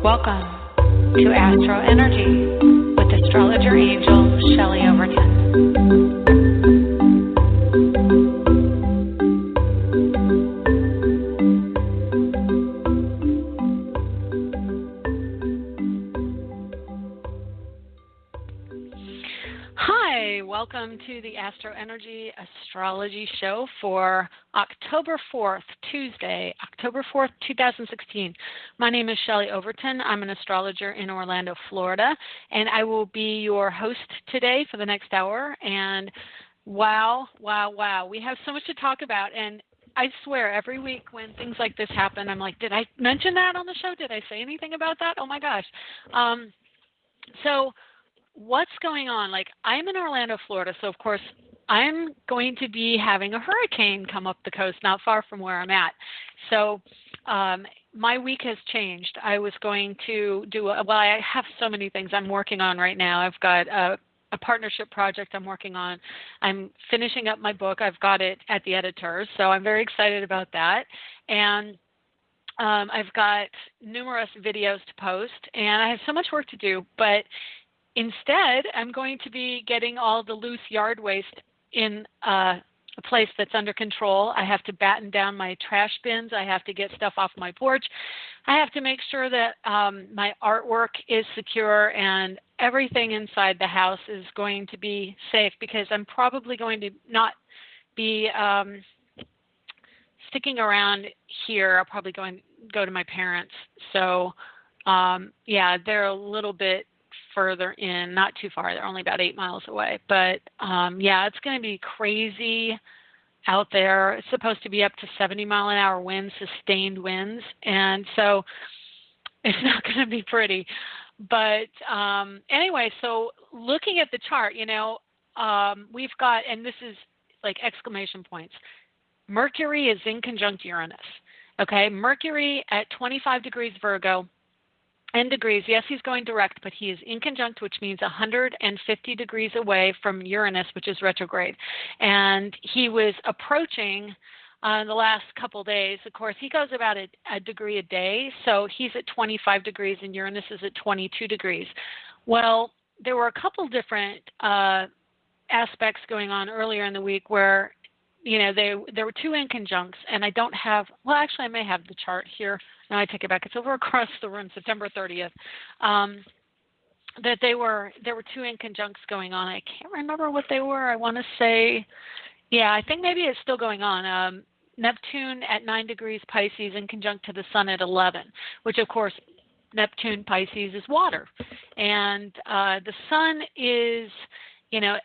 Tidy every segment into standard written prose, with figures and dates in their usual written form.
Welcome to AstroEnergy with astrologer angel Shelley Overton. Hi, welcome to the AstroEnergy Astrology Show for October 4th, Tuesday, October 4th, 2016. My name is Shelley Overton. I'm an astrologer in Orlando, Florida, and I will be your host today for the next hour. And wow, we have so much to talk about. And I swear, every week when things like this happen, I'm like, did I mention that on the show? Did I say anything about that? Oh my gosh. So what's going on? Like, I'm in Orlando, Florida, so of course I'm going to be having a hurricane come up the coast not far from where I'm at. So my week has changed. I was going to I have so many things I'm working on right now. I've got a partnership project I'm working on. I'm finishing up my book. I've got it at the editors, so I'm very excited about that. And I've got numerous videos to post, and I have so much work to do, but instead, I'm going to be getting all the loose yard waste in a place that's under control. I have to batten down my trash bins. I have to get stuff off my porch. I have to make sure that my artwork is secure and everything inside the house is going to be safe, because I'm probably going to not be sticking around here. I'll probably go to my parents. So, yeah, they're a little bit further in, not too far. They're only about 8 miles away. But yeah, it's going to be crazy out there. It's supposed to be up to 70-mile-an-hour winds, sustained winds, and so it's not going to be pretty. But anyway, so looking at the chart, we've got, and this is like exclamation points, Mercury is in conjunct Uranus. Okay, Mercury at 25 degrees Virgo. In degrees, yes, he's going direct, but he is in conjunct, which means 150 degrees away from Uranus, which is retrograde. And he was approaching the last couple days. Of course, he goes about a degree a day, so he's at 25 degrees and Uranus is at 22 degrees. Well, there were a couple different aspects going on earlier in the week where, there were two inconjuncts, and I don't have, well, actually, I may have the chart here. No, I take it back. It's over across the room, September 30th. That there were two inconjuncts going on. I can't remember what they were. I want to say, yeah, I think maybe it's still going on. Neptune at 9 degrees Pisces in conjunct to the Sun at 11, which, of course, Neptune Pisces is water. And the Sun is,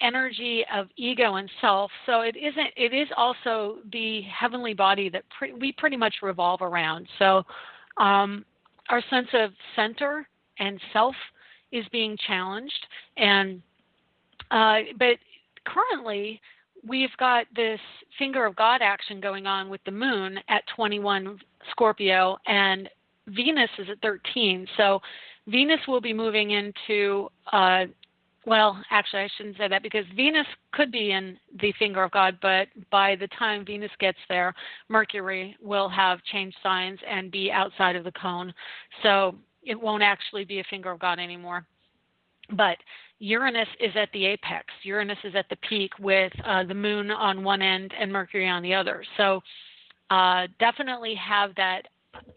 energy of ego and self. So it is also the heavenly body that we pretty much revolve around. So our sense of center and self is being challenged. And but currently we've got this finger of God action going on with the moon at 21 Scorpio, and Venus is at 13. So Venus will be moving into well, actually, I shouldn't say that, because Venus could be in the finger of God, but by the time Venus gets there, Mercury will have changed signs and be outside of the cone. So it won't actually be a finger of God anymore. But Uranus is at the apex. Uranus is at the peak with the moon on one end and Mercury on the other. So definitely have that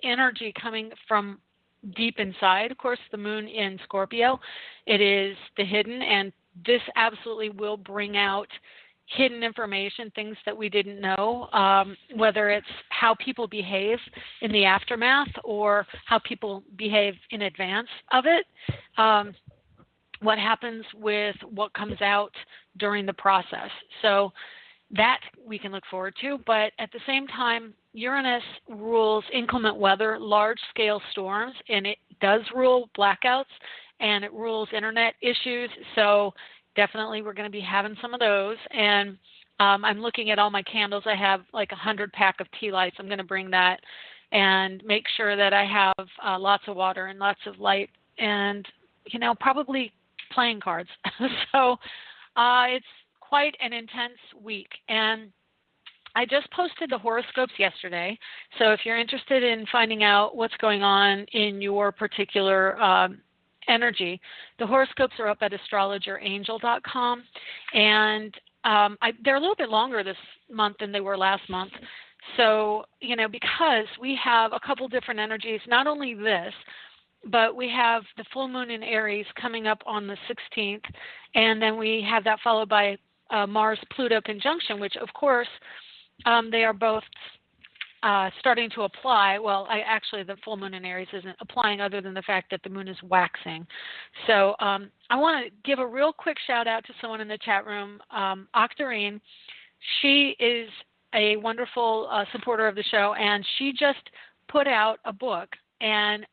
energy coming from deep inside. Of course, the moon in Scorpio, it is the hidden, and this absolutely will bring out hidden information, things that we didn't know, whether it's how people behave in the aftermath or how people behave in advance of it, what happens with what comes out during the process. So that we can look forward to, but at the same time, Uranus rules inclement weather, large-scale storms, and it does rule blackouts, and it rules internet issues, so definitely we're going to be having some of those. And I'm looking at all my candles. I have like 100-pack of tea lights. I'm going to bring that and make sure that I have lots of water and lots of light and, probably playing cards. So it's quite an intense week. And I just posted the horoscopes yesterday, so if you're interested in finding out what's going on in your particular energy, the horoscopes are up at astrologerangel.com, and they're a little bit longer this month than they were last month. So, because we have a couple different energies, not only this, but we have the full moon in Aries coming up on the 16th, and then we have that followed by Mars-Pluto conjunction, which, of course, they are both starting to apply. Well, actually, the full moon in Aries isn't applying other than the fact that the moon is waxing. So I want to give a real quick shout-out to someone in the chat room, Octarine. She is a wonderful supporter of the show, and she just put out a book. And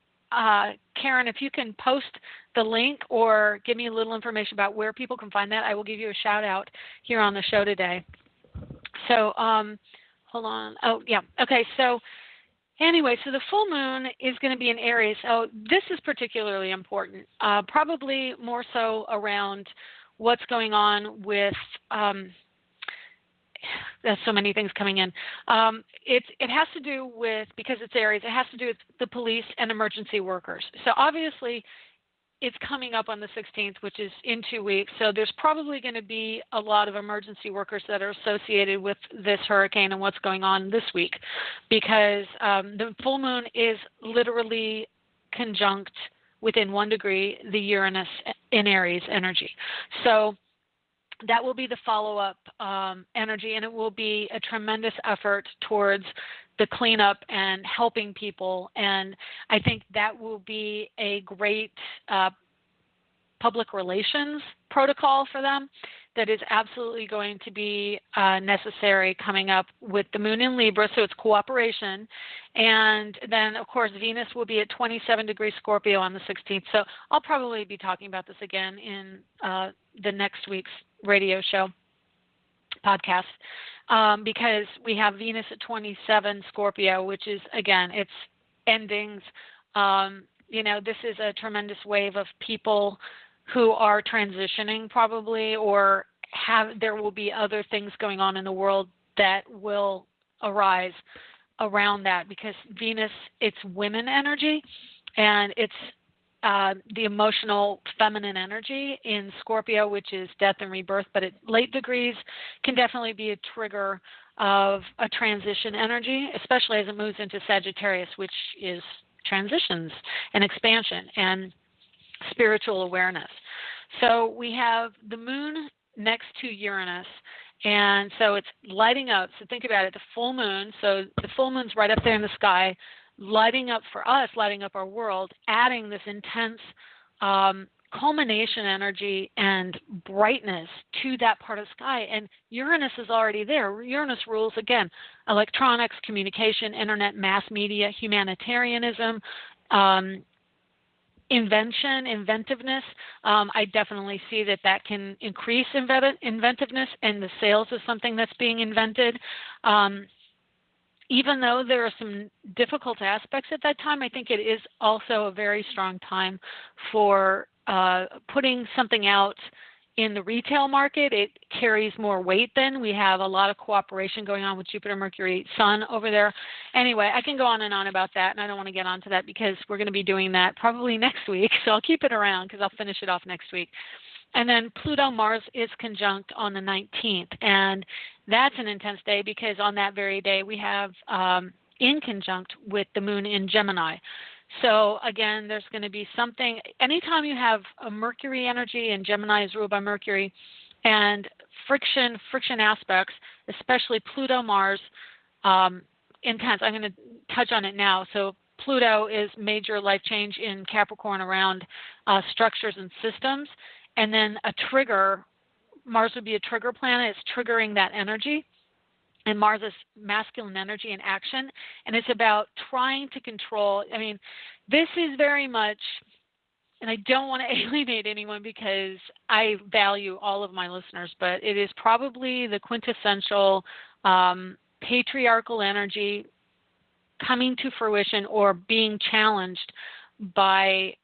Karen, if you can post the link or give me a little information about where people can find that, I will give you a shout out here on the show today. So hold on. Oh, yeah. Okay. So anyway, so the full moon is going to be in Aries. Oh, this is particularly important, probably more so around what's going on with there's so many things coming in. It has to do with, because it's Aries, it has to do with the police and emergency workers. So obviously it's coming up on the 16th, which is in 2 weeks. So there's probably going to be a lot of emergency workers that are associated with this hurricane and what's going on this week, because the full moon is literally conjunct within 1 degree the Uranus in Aries energy. So that will be the follow-up energy, and it will be a tremendous effort towards the cleanup and helping people. And I think that will be a great public relations protocol for them that is absolutely going to be necessary coming up with the moon in Libra, so it's cooperation. And then, of course, Venus will be at 27 degrees Scorpio on the 16th. So I'll probably be talking about this again in the next week's radio show podcast, because we have Venus at 27 Scorpio, which is, again, it's endings. This is a tremendous wave of people who are transitioning probably, or there will be other things going on in the world that will arise around that, because Venus, it's women energy, and it's the emotional feminine energy in Scorpio, which is death and rebirth, but at late degrees can definitely be a trigger of a transition energy, especially as it moves into Sagittarius, which is transitions and expansion and spiritual awareness. So we have the moon next to Uranus, and so it's lighting up. So think about it, the full moon, so the full moon's right up there in the sky, lighting up for us, lighting up our world, adding this intense culmination energy and brightness to that part of the sky. And Uranus is already there. Uranus rules, again, electronics, communication, internet, mass media, humanitarianism, invention, inventiveness. I definitely see that can increase inventiveness, and the sales of something that's being invented. Even though there are some difficult aspects at that time, I think it is also a very strong time for putting something out in the retail market. It carries more weight then. We have a lot of cooperation going on with Jupiter, Mercury, Sun over there. Anyway, I can go on and on about that, and I don't want to get onto that because we're going to be doing that probably next week. So I'll keep it around because I'll finish it off next week. And then Pluto-Mars is conjunct on the 19th, and that's an intense day because on that very day we have in conjunct with the moon in Gemini. So again, there's going to be something, anytime you have a Mercury energy, and Gemini is ruled by Mercury, and friction aspects, especially Pluto-Mars, intense. I'm going to touch on it now. So Pluto is major life change in Capricorn around structures and systems. And then a trigger, Mars would be a trigger planet. It's triggering that energy. And Mars is masculine energy in action. And it's about trying to control. I mean, this is very much, and I don't want to alienate anyone because I value all of my listeners, but it is probably the quintessential patriarchal energy coming to fruition or being challenged by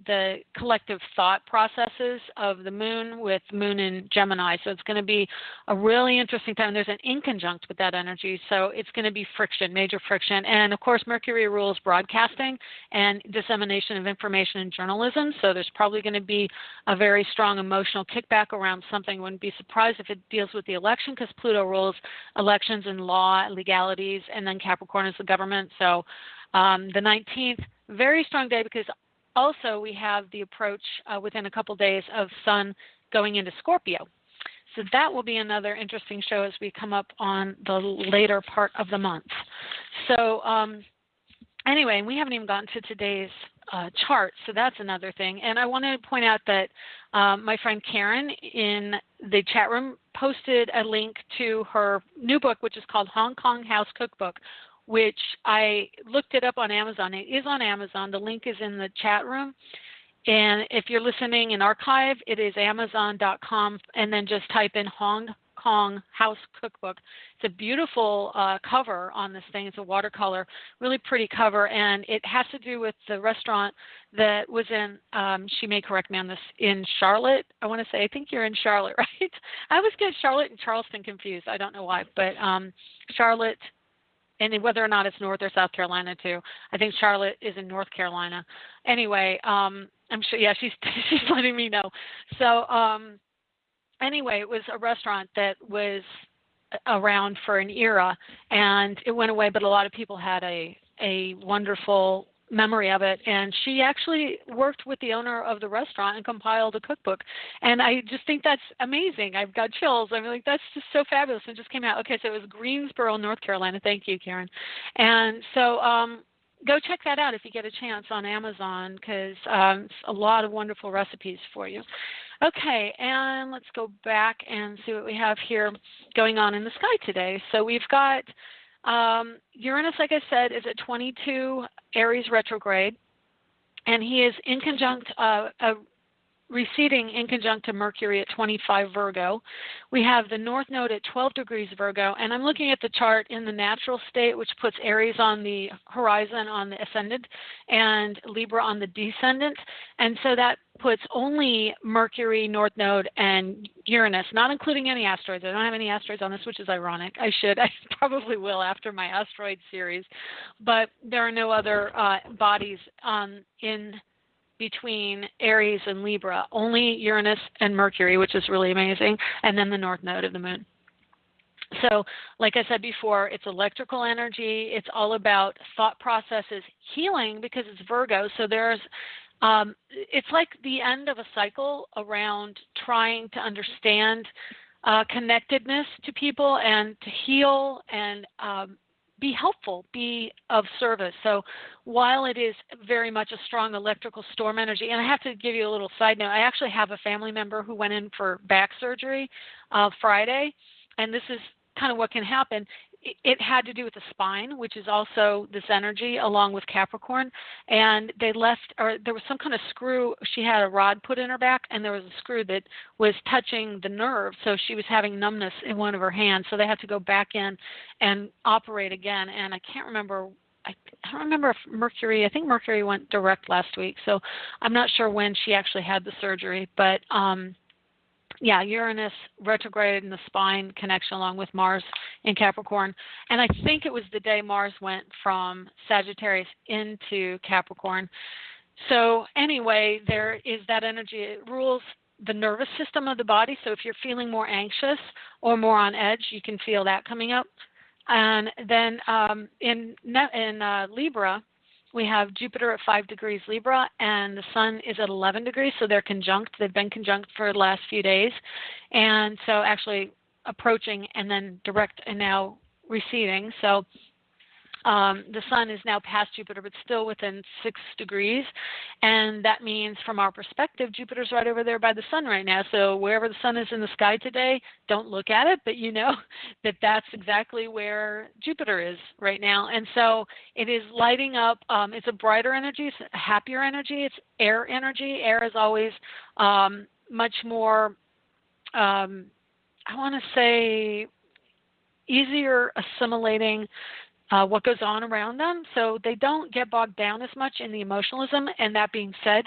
the collective thought processes of the moon, with moon in Gemini. So it's going to be a really interesting time. There's an inconjunct with that energy, so it's going to be friction, major friction. And of course, Mercury rules broadcasting and dissemination of information in journalism, so there's probably going to be a very strong emotional kickback around something. I wouldn't be surprised if it deals with the election, because Pluto rules elections and law, legalities, and then Capricorn is the government. So the 19th, very strong day, because also we have the approach within a couple days of Sun going into Scorpio. So that will be another interesting show as we come up on the later part of the month. So anyway, we haven't even gotten to today's chart, so that's another thing. And I want to point out that my friend Karen in the chat room posted a link to her new book, which is called Hong Kong House Cookbook, which I looked it up on Amazon. It is on Amazon. The link is in the chat room. And if you're listening in archive, it is amazon.com, and then just type in Hong Kong House Cookbook. It's a beautiful cover on this thing. It's a watercolor, really pretty cover, and it has to do with the restaurant that was in, she may correct me on this, in Charlotte. I want to say, I think you're in Charlotte, right? I always get Charlotte and Charleston confused. I don't know why, but Charlotte, and whether or not it's North or South Carolina too. I think Charlotte is in North Carolina. Anyway, I'm sure, yeah, she's letting me know. So anyway, it was a restaurant that was around for an era, and it went away, but a lot of people had a wonderful memory of it, and she actually worked with the owner of the restaurant and compiled a cookbook, and I just think that's amazing. I've got chills. I'm like, that's just so fabulous. It just came out. Okay, so it was Greensboro, North Carolina. Thank you, Karen. And so go check that out if you get a chance on Amazon, because it's a lot of wonderful recipes for you. Okay, and let's go back and see what we have here going on in the sky today. So we've got Uranus, like I said, is at 22 Aries retrograde, and he is in conjunct, receding in conjunct to Mercury at 25 Virgo. We have the North Node at 12 degrees Virgo, and I'm looking at the chart in the natural state, which puts Aries on the horizon on the ascendant and Libra on the descendant, and so that puts only Mercury, North Node, and Uranus, not including any asteroids. I don't have any asteroids on this, which is ironic. I should. I probably will after my asteroid series, but there are no other bodies in between Aries and Libra, only Uranus and Mercury, which is really amazing, and then the North Node of the Moon. So, like I said before, it's electrical energy. It's all about thought processes, healing, because it's Virgo. So there's, it's like the end of a cycle around trying to understand connectedness to people and to heal and be helpful, be of service. So while it is very much a strong electrical storm energy, and I have to give you a little side note, I actually have a family member who went in for back surgery Friday, and this is kind of what can happen. It had to do with the spine, which is also this energy along with Capricorn, and they left, or there was some kind of screw. She had a rod put in her back, and there was a screw that was touching the nerve, so she was having numbness in one of her hands, so they had to go back in and operate again. And I can't remember, I don't remember if Mercury, I think Mercury went direct last week, so I'm not sure when she actually had the surgery, but yeah, Uranus retrograde in the spine connection along with Mars in Capricorn. And I think it was the day Mars went from Sagittarius into Capricorn. So anyway, there is that energy. It rules the nervous system of the body. So if you're feeling more anxious or more on edge, you can feel that coming up. And then in Libra, we have Jupiter at 5 degrees Libra, and the Sun is at 11 degrees, so they're conjunct. They've been conjunct for the last few days. And so actually approaching and then direct and now receding. So the Sun is now past Jupiter, but still within 6 degrees. And that means, from our perspective, Jupiter's right over there by the Sun right now. So wherever the Sun is in the sky today, don't look at it, but you know that that's exactly where Jupiter is right now. And so it is lighting up. It's a brighter energy. It's a happier energy. It's air energy. Air is always much more, I want to say, easier assimilating, what goes on around them, so they don't get bogged down as much in the emotionalism. And that being said,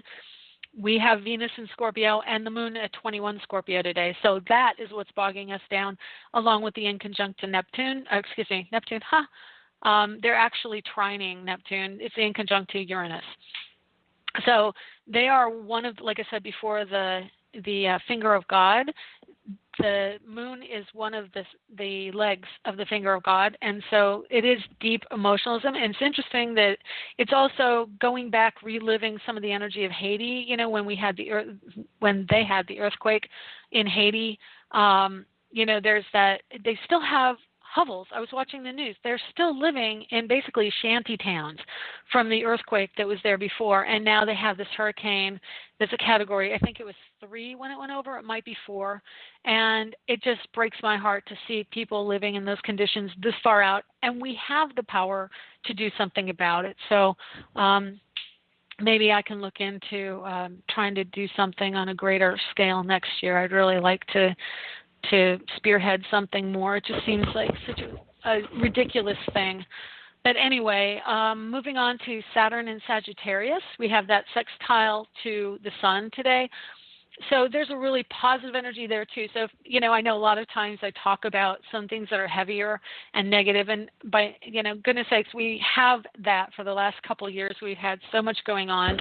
we have Venus in Scorpio and the moon at 21 Scorpio today. So that is what's bogging us down, along with the inconjunct to Neptune. Neptune, they're actually trining Neptune. It's the inconjunct to Uranus. So they are one of, like I said before, the finger of God. The moon is one of the legs of the finger of God, and so it is deep emotionalism. And it's interesting that it's also going back, reliving some of the energy of Haiti. You know, when we had when they had the earthquake in Haiti. You know, there's that. They still have hovels. I was watching the news. They're still living in basically shanty towns from the earthquake that was there before, and now they have this hurricane that's a category, I think it was 3 when it went over, it might be 4, and it just breaks my heart to see people living in those conditions this far out, and we have the power to do something about it. So maybe I can look into trying to do something on a greater scale next year. I'd really like to spearhead something more. It just seems like such a ridiculous thing. But anyway, moving on to Saturn and Sagittarius, we have that sextile to the sun today. So there's a really positive energy there too. So, you know, I know a lot of times I talk about some things that are heavier and negative, and by, you know, goodness sakes, we have that for the last couple of years. We've had so much going on,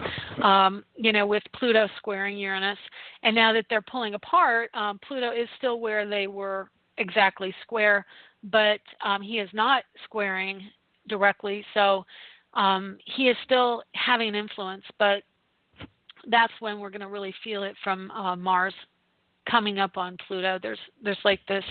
you know, with Pluto squaring Uranus, and now that they're pulling apart, Pluto is still where they were exactly square, but he is not squaring directly, so he is still having an influence, but that's when we're going to really feel it from Mars coming up on Pluto. There's like this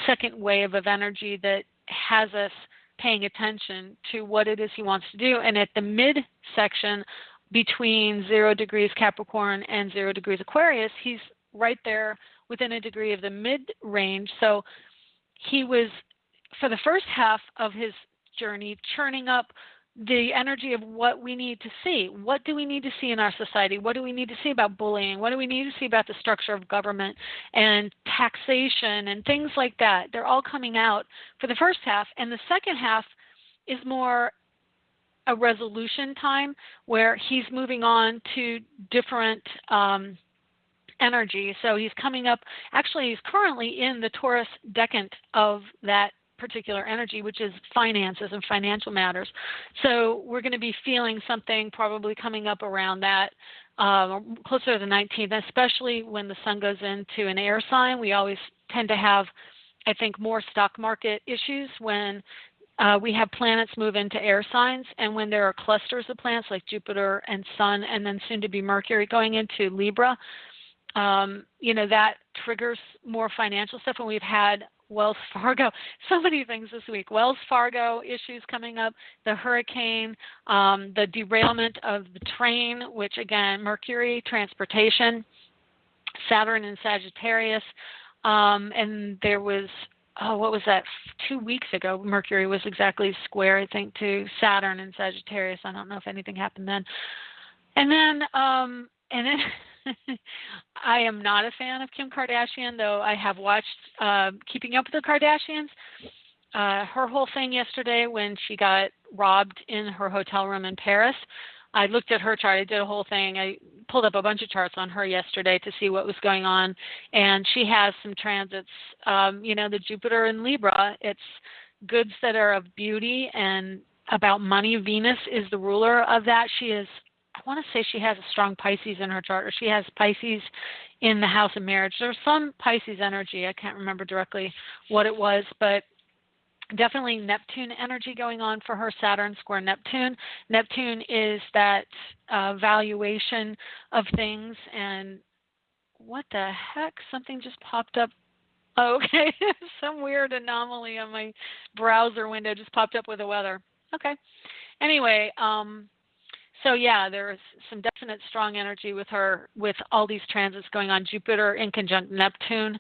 second wave of energy that has us paying attention to what it is he wants to do. And at the midsection between 0 degrees Capricorn and 0 degrees Aquarius, he's right there within a degree of the mid-range. So he was, for the first half of his journey, churning up the energy of what we need to see. What do we need to see in our society? What do we need to see about bullying? What do we need to see about the structure of government and taxation and things like that? They're all coming out for the first half. And the second half is more a resolution time where he's moving on to different energy. So he's coming up, actually he's currently in the Taurus decant of that particular energy, which is finances and financial matters. So we're going to be feeling something probably coming up around that, closer to the 19th, especially when the sun goes into an air sign. We always tend to have, I think, more stock market issues when we have planets move into air signs, and when there are clusters of planets like Jupiter and Sun, and then soon to be Mercury going into Libra, you know, that triggers more financial stuff. And we've had Wells Fargo, so many things this week. Wells Fargo issues coming up, the hurricane, the derailment of the train, which again, Mercury, transportation, Saturn and Sagittarius, and there was, what was that, 2 weeks ago, Mercury was exactly square, I think, to Saturn and Sagittarius. I don't know if anything happened then. And then I am not a fan of Kim Kardashian, though I have watched Keeping Up with the Kardashians. Her whole thing yesterday when she got robbed in her hotel room in Paris, I looked at her chart. I did a whole thing. I pulled up a bunch of charts on her yesterday to see what was going on, and she has some transits. You know, the Jupiter in Libra, it's goods that are of beauty and about money. Venus is the ruler of that. She is, I want to say she has a strong Pisces in her chart, or she has Pisces in the house of marriage. There's some Pisces energy. I can't remember directly what it was, but definitely Neptune energy going on for her, Saturn square Neptune. Neptune is that valuation of things, and what the heck? Something just popped up. Oh, okay. Some weird anomaly on my browser window just popped up with the weather. Okay. Anyway, so yeah, there is some definite strong energy with her, with all these transits going on. Jupiter in conjunct Neptune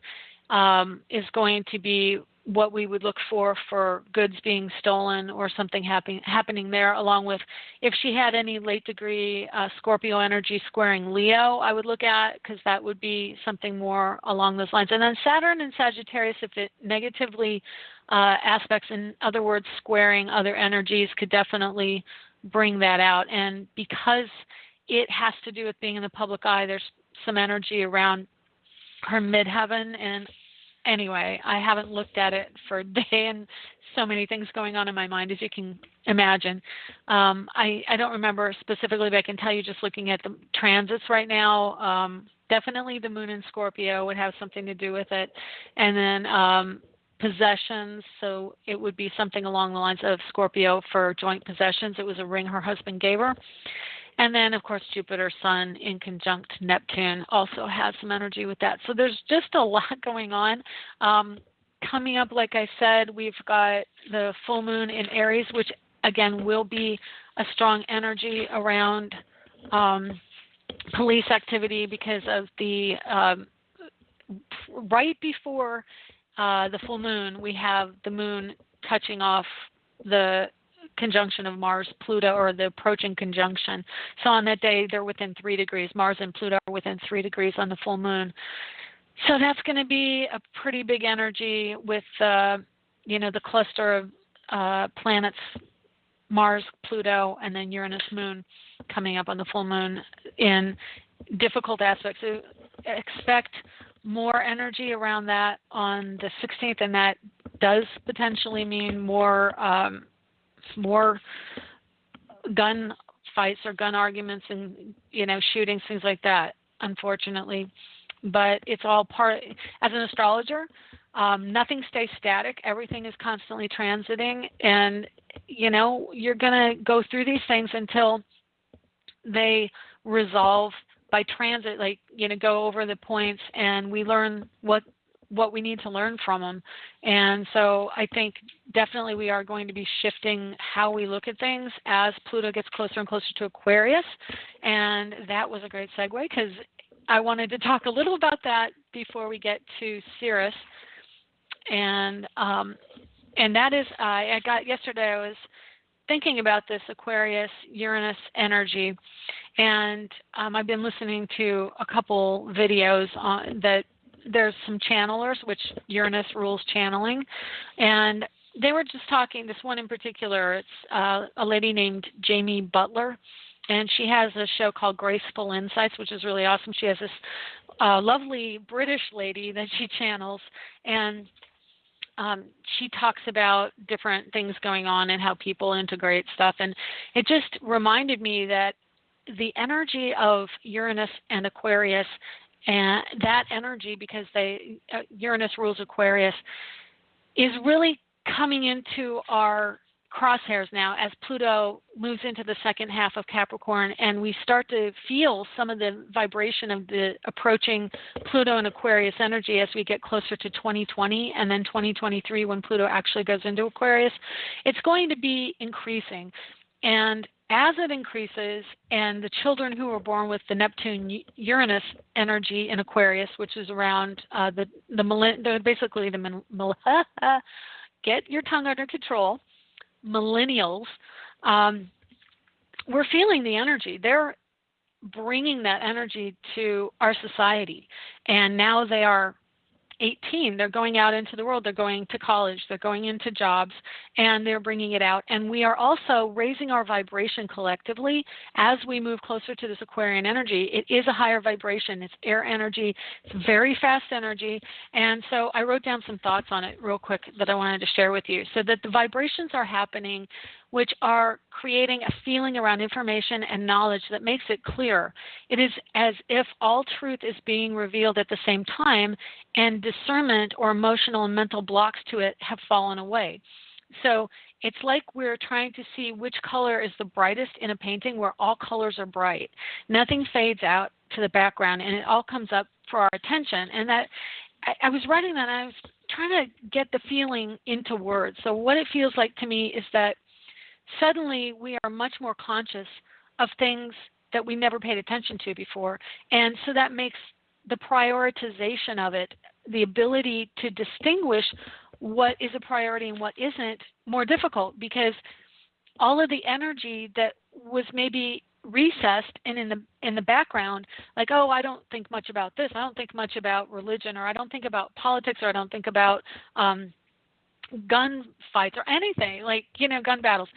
is going to be what we would look for goods being stolen or something happening there, along with if she had any late degree Scorpio energy squaring Leo, I would look at, because that would be something more along those lines. And then Saturn and Sagittarius, if it negatively aspects, in other words, squaring other energies, could definitely bring that out. And because it has to do with being in the public eye, there's some energy around her midheaven. And anyway, I haven't looked at it for a day, and so many things going on in my mind, as you can imagine. I don't remember specifically, but I can tell you just looking at the transits right now, definitely the moon in Scorpio would have something to do with it. And then possessions, so it would be something along the lines of Scorpio for joint possessions. It was a ring her husband gave her. And then, of course, Jupiter, Sun in conjunct Neptune also has some energy with that. So there's just a lot going on. Coming up, like I said, we've got the full moon in Aries, which, again, will be a strong energy around police activity because of the right before the full moon, we have the moon touching off the conjunction of Mars, Pluto, or the approaching conjunction. So on that day, they're within 3 degrees. Mars and Pluto are within 3 degrees on the full moon. So that's going to be a pretty big energy with, the cluster of planets, Mars, Pluto, and then Uranus, Moon coming up on the full moon in difficult aspects. So expect more energy around that on the 16th, and that does potentially mean more gun fights or gun arguments and, shootings, things like that, unfortunately. But it's all part, as an astrologer, nothing stays static. Everything is constantly transiting, and, you're going to go through these things until they resolve by transit, go over the points, and we learn what we need to learn from them. And so I think definitely we are going to be shifting how we look at things as Pluto gets closer and closer to Aquarius. And that was a great segue, because I wanted to talk a little about that before we get to Ceres. And that is, I got yesterday, I was thinking about this Aquarius Uranus energy, and I've been listening to a couple videos on that. There's some channelers, which Uranus rules channeling, and they were just talking, this one in particular, it's a lady named Jamie Butler, and she has a show called Graceful Insights, which is really awesome. She has this lovely British lady that she channels, and she talks about different things going on and how people integrate stuff, and it just reminded me that the energy of Uranus and Aquarius, and that energy, because Uranus rules Aquarius, is really coming into our crosshairs now as Pluto moves into the second half of Capricorn, and we start to feel some of the vibration of the approaching Pluto and Aquarius energy as we get closer to 2020 and then 2023 when Pluto actually goes into Aquarius. It's going to be increasing, and as it increases, and the children who are born with the Neptune-Uranus energy in Aquarius, which is around basically get your tongue under control, millennials, we're feeling the energy. They're bringing that energy to our society, and now they are 18. They're going out into the world. They're going to college. They're going into jobs, and they're bringing it out. And we are also raising our vibration collectively as we move closer to this Aquarian energy. It is a higher vibration. It's air energy. It's very fast energy. And so I wrote down some thoughts on it real quick that I wanted to share with you, so that the vibrations are happening, which are creating a feeling around information and knowledge that makes it clear. It is as if all truth is being revealed at the same time, and discernment or emotional and mental blocks to it have fallen away. So it's like we're trying to see which color is the brightest in a painting where all colors are bright. Nothing fades out to the background, and it all comes up for our attention. And that I was writing that, and I was trying to get the feeling into words. So what it feels like to me is that suddenly we are much more conscious of things that we never paid attention to before. And so that makes the prioritization of it, the ability to distinguish what is a priority and what isn't more difficult, because all of the energy that was maybe recessed and in the background, like, oh, I don't think much about this, I don't think much about religion, or I don't think about politics, or I don't think about gun fights or anything, like, gun battles.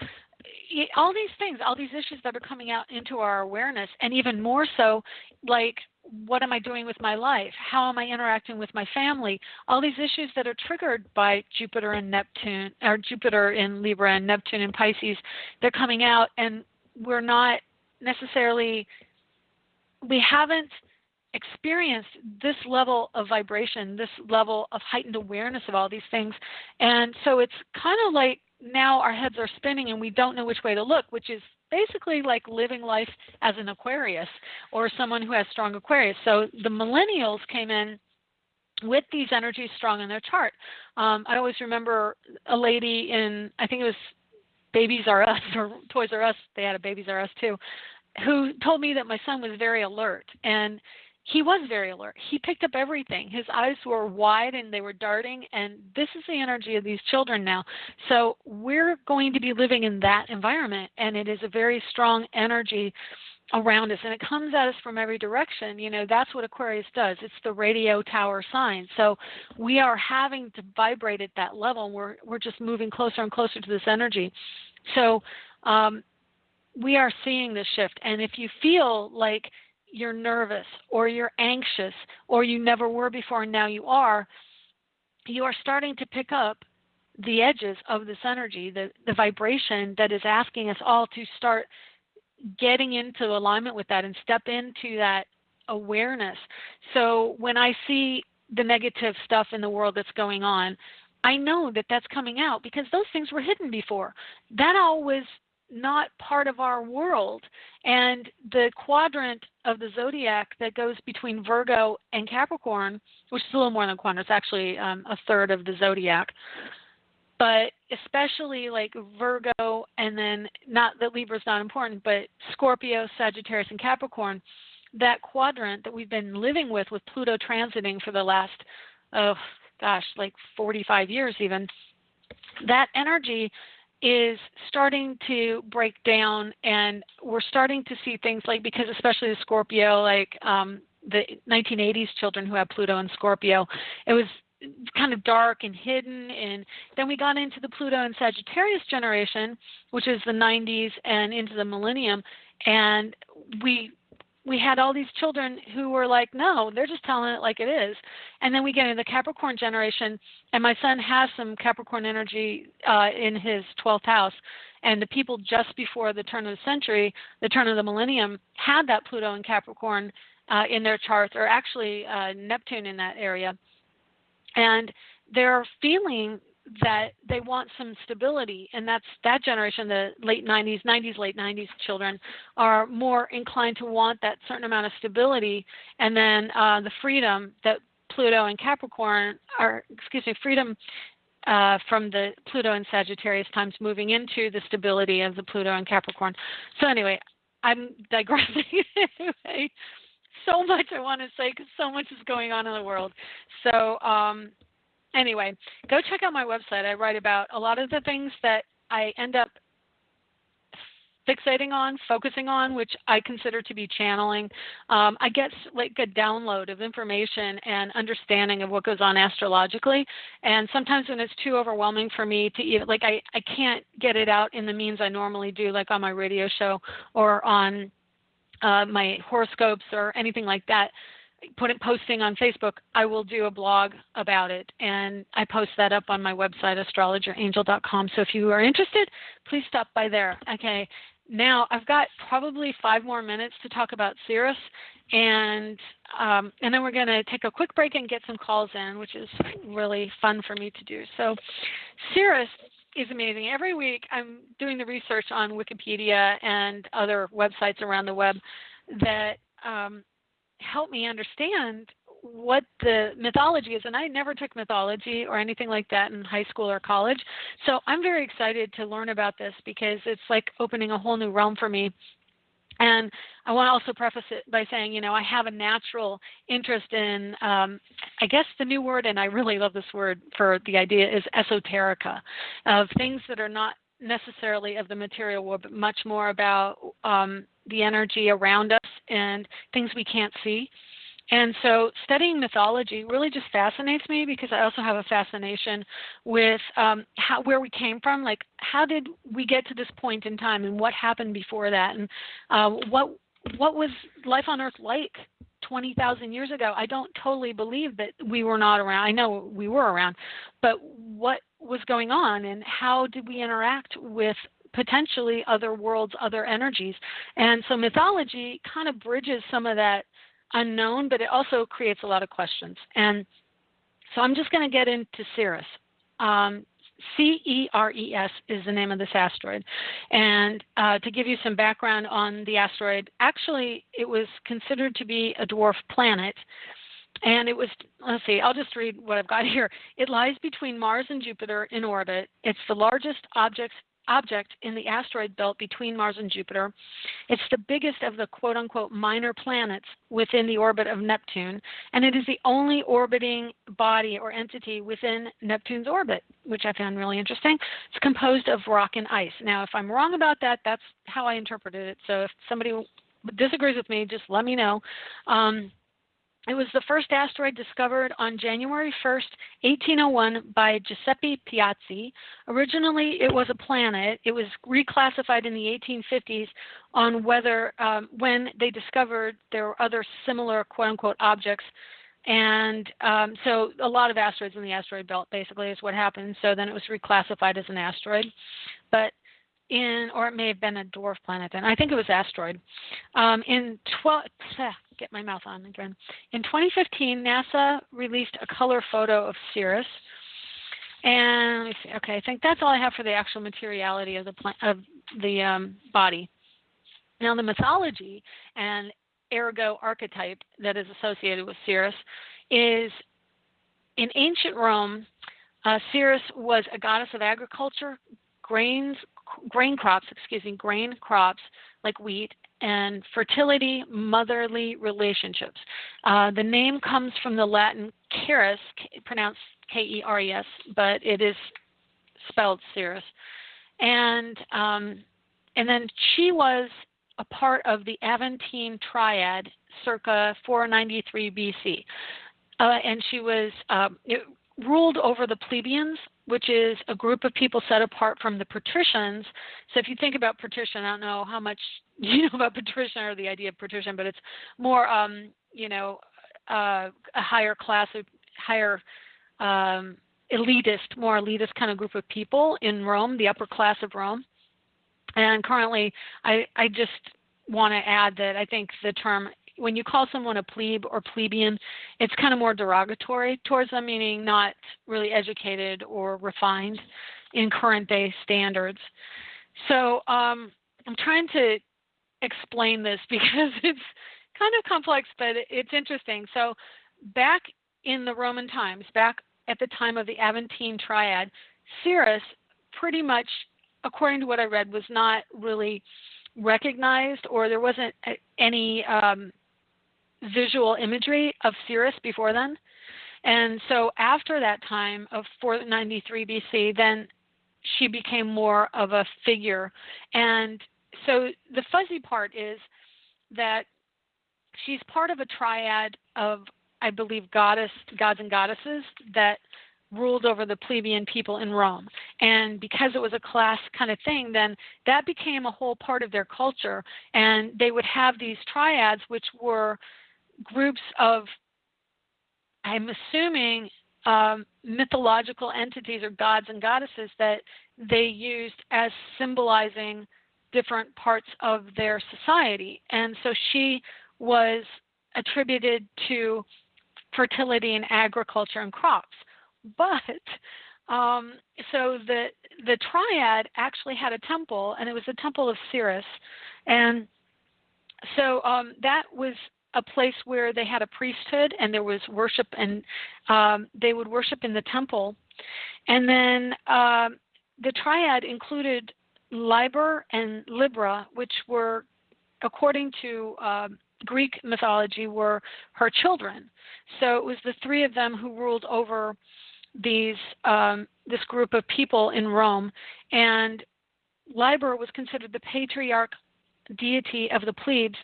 All these things, all these issues that are coming out into our awareness, and even more so, like, what am I doing with my life? How am I interacting with my family? All these issues that are triggered by Jupiter and Neptune, or Jupiter in Libra and Neptune in Pisces, they're coming out, and we're not necessarily, we haven't experienced this level of vibration, this level of heightened awareness of all these things. And so it's kind of like now our heads are spinning and we don't know which way to look, which is basically like living life as an Aquarius or someone who has strong Aquarius. So the millennials came in with these energies strong in their chart. I always remember a lady in, I think it was Babies R Us or Toys R Us, they had a Babies R Us too, who told me that my son was very alert. And he was very alert. He picked up everything. His eyes were wide and they were darting, and this is the energy of these children now. So we're going to be living in that environment, and it is a very strong energy around us, and it comes at us from every direction. That's what Aquarius does. It's the radio tower sign. So we are having to vibrate at that level, and we're just moving closer and closer to this energy. So we are seeing this shift, and if you feel like you're nervous or you're anxious or you never were before and now you are starting to pick up the edges of this energy, the vibration that is asking us all to start getting into alignment with that and step into that awareness. So when I see the negative stuff in the world that's going on, I know that that's coming out because those things were hidden before. That all was not part of our world. And the quadrant of the zodiac that goes between Virgo and Capricorn, which is a little more than a quadrant, it's actually a third of the zodiac, but especially like Virgo, and then, not that Libra's not important, but Scorpio, Sagittarius, and Capricorn, that quadrant that we've been living with Pluto transiting for the last, like 45 years even, that energy is starting to break down, and we're starting to see things like, because especially the Scorpio, like the 1980s children who had Pluto and Scorpio, it was kind of dark and hidden. And then we got into the Pluto and Sagittarius generation, which is the 90s and into the millennium, and we had all these children who were like, no, they're just telling it like it is. And then we get into the Capricorn generation, and my son has some Capricorn energy in his 12th house. And the people just before the turn of the century, the turn of the millennium, had that Pluto and Capricorn in their charts, or actually Neptune in that area. And they're feeling that they want some stability, and that's that generation, the late 90s, late 90s children are more inclined to want that certain amount of stability, and then the freedom that Pluto and Capricorn, freedom from the Pluto and Sagittarius times moving into the stability of the Pluto and Capricorn. So anyway, I'm digressing. Anyway, so much I want to say because so much is going on in the world. So anyway, go check out my website. I write about a lot of the things that I end up fixating on, focusing on, which I consider to be channeling. I get like a download of information and understanding of what goes on astrologically. And sometimes when it's too overwhelming for me to even, like I can't get it out in the means I normally do, like on my radio show or on my horoscopes or anything like that, posting on Facebook, I will do a blog about it, and I post that up on my website, astrologerangel.com. So if you are interested, please stop by there. Okay, now I've got probably 5 more minutes to talk about Ceres, and then we're going to take a quick break and get some calls in, which is really fun for me to do. So Ceres is amazing. Every week I'm doing the research on Wikipedia and other websites around the web that help me understand what the mythology is. And I never took mythology or anything like that in high school or college. So I'm very excited to learn about this because it's like opening a whole new realm for me. And I want to also preface it by saying, I have a natural interest in, I guess the new word, and I really love this word for the idea, is esoterica, of things that are not necessarily of the material world, but much more about the energy around us and things we can't see. And so studying mythology really just fascinates me, because I also have a fascination with where we came from. Like, how did we get to this point in time, and what happened before that, and what was life on Earth like 20,000 years ago? I don't totally believe that we were not around. I know we were around, but what was going on, and how did we interact with potentially other worlds, other energies? And so mythology kind of bridges some of that unknown, but it also creates a lot of questions. And so I'm just going to get into Ceres. Ceres is the name of this asteroid. And to give you some background on the asteroid, actually it was considered to be a dwarf planet. And it was, let's see, I'll just read what I've got here. It lies between Mars and Jupiter in orbit. It's the largest object in the asteroid belt between Mars and Jupiter. It's the biggest of the quote-unquote minor planets within the orbit of Neptune, and it is the only orbiting body or entity within Neptune's orbit, which I found really interesting. It's composed of rock and ice. Now, if I'm wrong about that, that's how I interpreted it. So if somebody disagrees with me, just let me know. It was the first asteroid discovered on January 1st, 1801 by Giuseppe Piazzi. Originally, it was a planet. It was reclassified in the 1850s on when they discovered there were other similar quote-unquote objects. And so a lot of asteroids in the asteroid belt basically is what happened. So then it was reclassified as an asteroid. But or it may have been a dwarf planet then. I think it was asteroid. Get my mouth on again. In 2015, NASA released a color photo of Ceres. And let me see. Okay, I think that's all I have for the actual materiality of the body. Now, the mythology and ergo archetype that is associated with Ceres is, in ancient Rome, Ceres was a goddess of agriculture, grain crops like wheat, and fertility, motherly relationships. The name comes from the Latin Ceres, pronounced K-E-R-E-S, but it is spelled Ceres. And then she was a part of the Aventine Triad circa 493 BC. And she was ruled over the plebeians, which is a group of people set apart from the patricians. So if you think about patrician, I don't know how much you know about patrician or the idea of patrician, but it's more, a higher class, more elitist kind of group of people in Rome, the upper class of Rome. And currently, I just want to add that I think the term, when you call someone a plebe or plebeian, it's kind of more derogatory towards them, meaning not really educated or refined in current day standards. So I'm trying to explain this because it's kind of complex, but it's interesting. So back in the Roman times, back at the time of the Aventine Triad, Ceres pretty much, according to what I read, was not really recognized, or there wasn't any visual imagery of Ceres before then. And so after that time of 493 BC, then she became more of a figure. And so the fuzzy part is that she's part of a triad of, I believe, gods and goddesses that ruled over the plebeian people in Rome. And because it was a class kind of thing, then that became a whole part of their culture. And they would have these triads, which were groups of, I'm assuming, mythological entities or gods and goddesses that they used as symbolizing different parts of their society. And so she was attributed to fertility and agriculture and crops. But so the triad actually had a temple, and it was the temple of Ceres. And so that was a place where they had a priesthood, and there was worship, and they would worship in the temple. And then the triad included Liber and Libra, which were according to Greek mythology, were her children. So it was the three of them who ruled over this group of people in Rome, and Liber was considered the patriarch deity of the plebes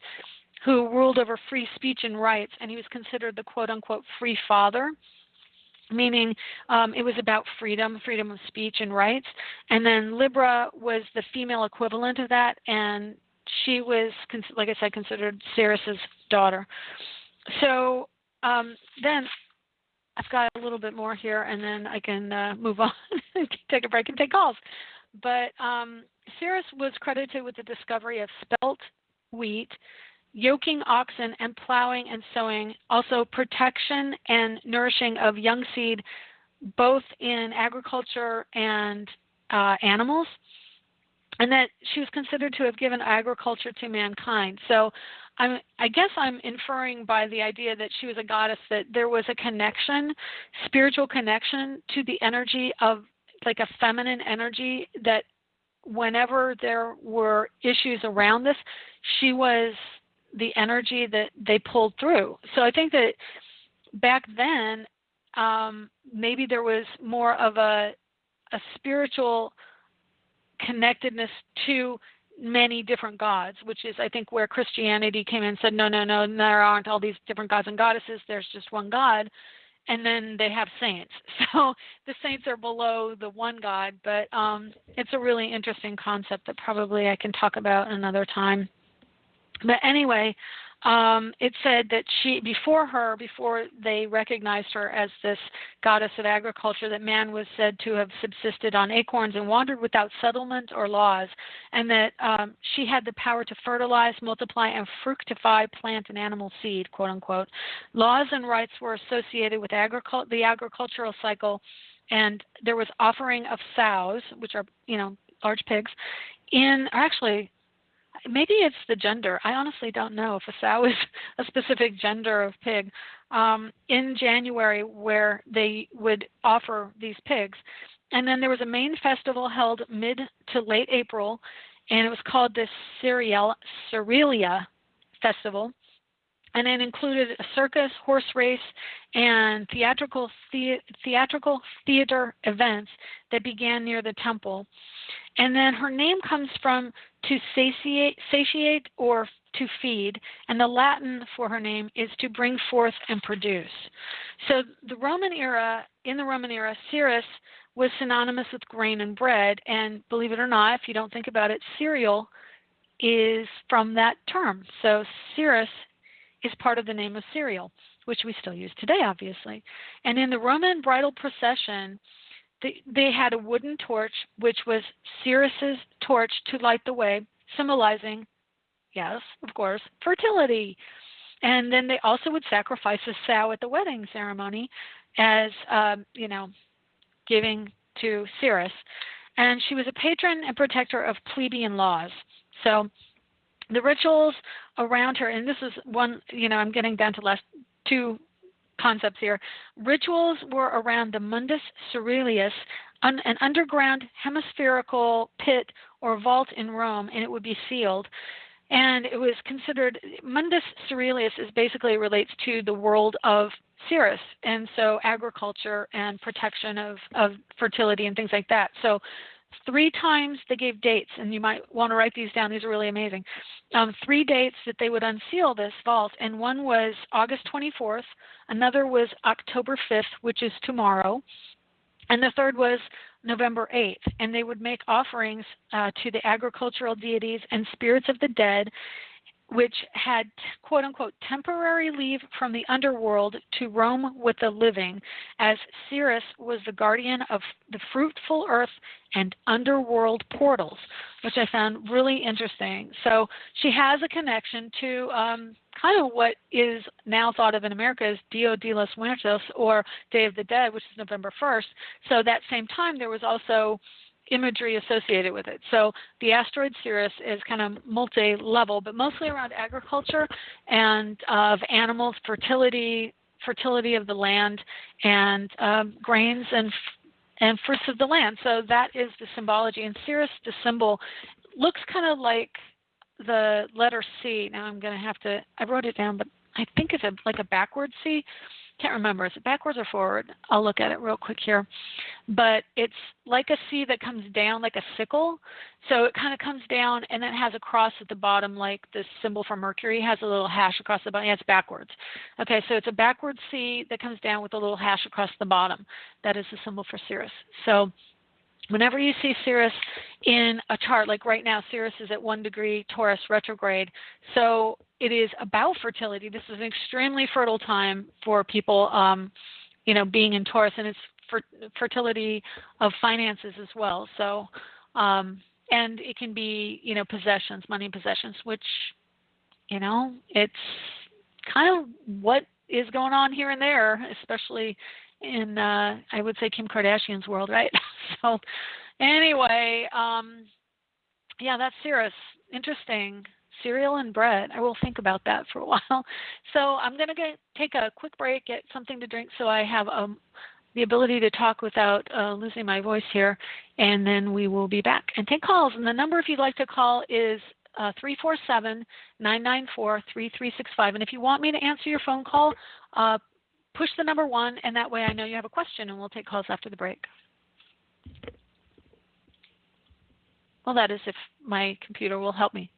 who ruled over free speech and rights, and he was considered the quote-unquote free father, meaning it was about freedom of speech and rights. And then Libra was the female equivalent of that, and she was, like I said, considered Ceres' daughter. So then I've got a little bit more here, and then I can move on and take a break and take calls. But Ceres was credited with the discovery of spelt wheat, yoking oxen, and plowing and sowing, also protection and nourishing of young seed, both in agriculture and animals, and that she was considered to have given agriculture to mankind. So I guess I'm inferring by the idea that she was a goddess that there was a connection, spiritual connection to the energy of like a feminine energy, that whenever there were issues around this, she was the energy that they pulled through. So I think that back then, maybe there was more of a spiritual connectedness to many different gods, which is, I think, where Christianity came in and said, no, there aren't all these different gods and goddesses, there's just one God. And then they have saints. So the saints are below the one God, but it's a really interesting concept that probably I can talk about another time. But anyway, it said that before they recognized her as this goddess of agriculture, that man was said to have subsisted on acorns and wandered without settlement or laws, and that she had the power to fertilize, multiply, and fructify plant and animal seed, quote unquote. Laws and rights were associated with the agricultural cycle, and there was offering of sows, which are, large pigs, maybe it's the gender. I honestly don't know if a sow is a specific gender of pig. In January, where they would offer these pigs. And then there was a main festival held mid to late April, and it was called the Cerealia Festival. And it included a circus, horse race, and theatrical theater events that began near the temple. And then her name comes from to satiate or to feed, and the Latin for her name is to bring forth and produce. So in the Roman era, Ceres was synonymous with grain and bread, and believe it or not, if you don't think about it, cereal is from that term. So Ceres is part of the name of cereal, which we still use today, obviously. And in the Roman bridal procession, they had a wooden torch, which was Ceres's torch to light the way, symbolizing, yes, of course, fertility. And then they also would sacrifice a sow at the wedding ceremony as, giving to Ceres. And she was a patron and protector of plebeian laws. So the rituals around her, and this is one, I'm getting down to last two concepts here. Rituals were around the Mundus Cerealis, an underground hemispherical pit or vault in Rome, and it would be sealed. And it was considered, Mundus Cerealis is basically relates to the world of Ceres, and so agriculture and protection of fertility and things like that. So 3 times they gave dates, and you might want to write these down. These are really amazing. 3 dates that they would unseal this vault, and one was August 24th, another was October 5th, which is tomorrow, and the third was November 8th. And they would make offerings to the agricultural deities and spirits of the dead, which had, quote unquote, temporary leave from the underworld to roam with the living, as Ceres was the guardian of the fruitful earth and underworld portals, which I found really interesting. So she has a connection to kind of what is now thought of in America as Dia de los Muertos, or Day of the Dead, which is November 1st. So that same time, there was also imagery associated with it. So the asteroid Ceres is kind of multi-level, but mostly around agriculture and of animals, fertility of the land, and grains and fruits of the land. So that is the symbology. And Ceres, the symbol, looks kind of like the letter C. Now I'm going to have to, I wrote it down, but I think it's like a backward C. Can't remember. Is it backwards or forward? I'll look at it real quick here. But it's like a C that comes down like a sickle. So it kind of comes down and then has a cross at the bottom, like the symbol for Mercury has a little hash across the bottom. Yeah, it's backwards. Okay, so it's a backward C that comes down with a little hash across the bottom. That is the symbol for Ceres. So whenever you see Ceres in a chart, like right now, Ceres is at 1 degree Taurus retrograde. So it is about fertility. This is an extremely fertile time for people, being in Taurus, and it's fertility of finances as well. So, and it can be, possessions, money and possessions, which, it's kind of what is going on here and there, especially in, I would say, Kim Kardashian's world, right? So anyway, that's Ceres. Interesting. Cereal and bread. I will think about that for a while. So I'm going to take a quick break, get something to drink so I have the ability to talk without losing my voice here, and then we will be back and take calls. And the number, if you'd like to call, is 347-994-3365. And if you want me to answer your phone call, push the number 1, and that way I know you have a question, and we'll take calls after the break. Well, that is if my computer will help me.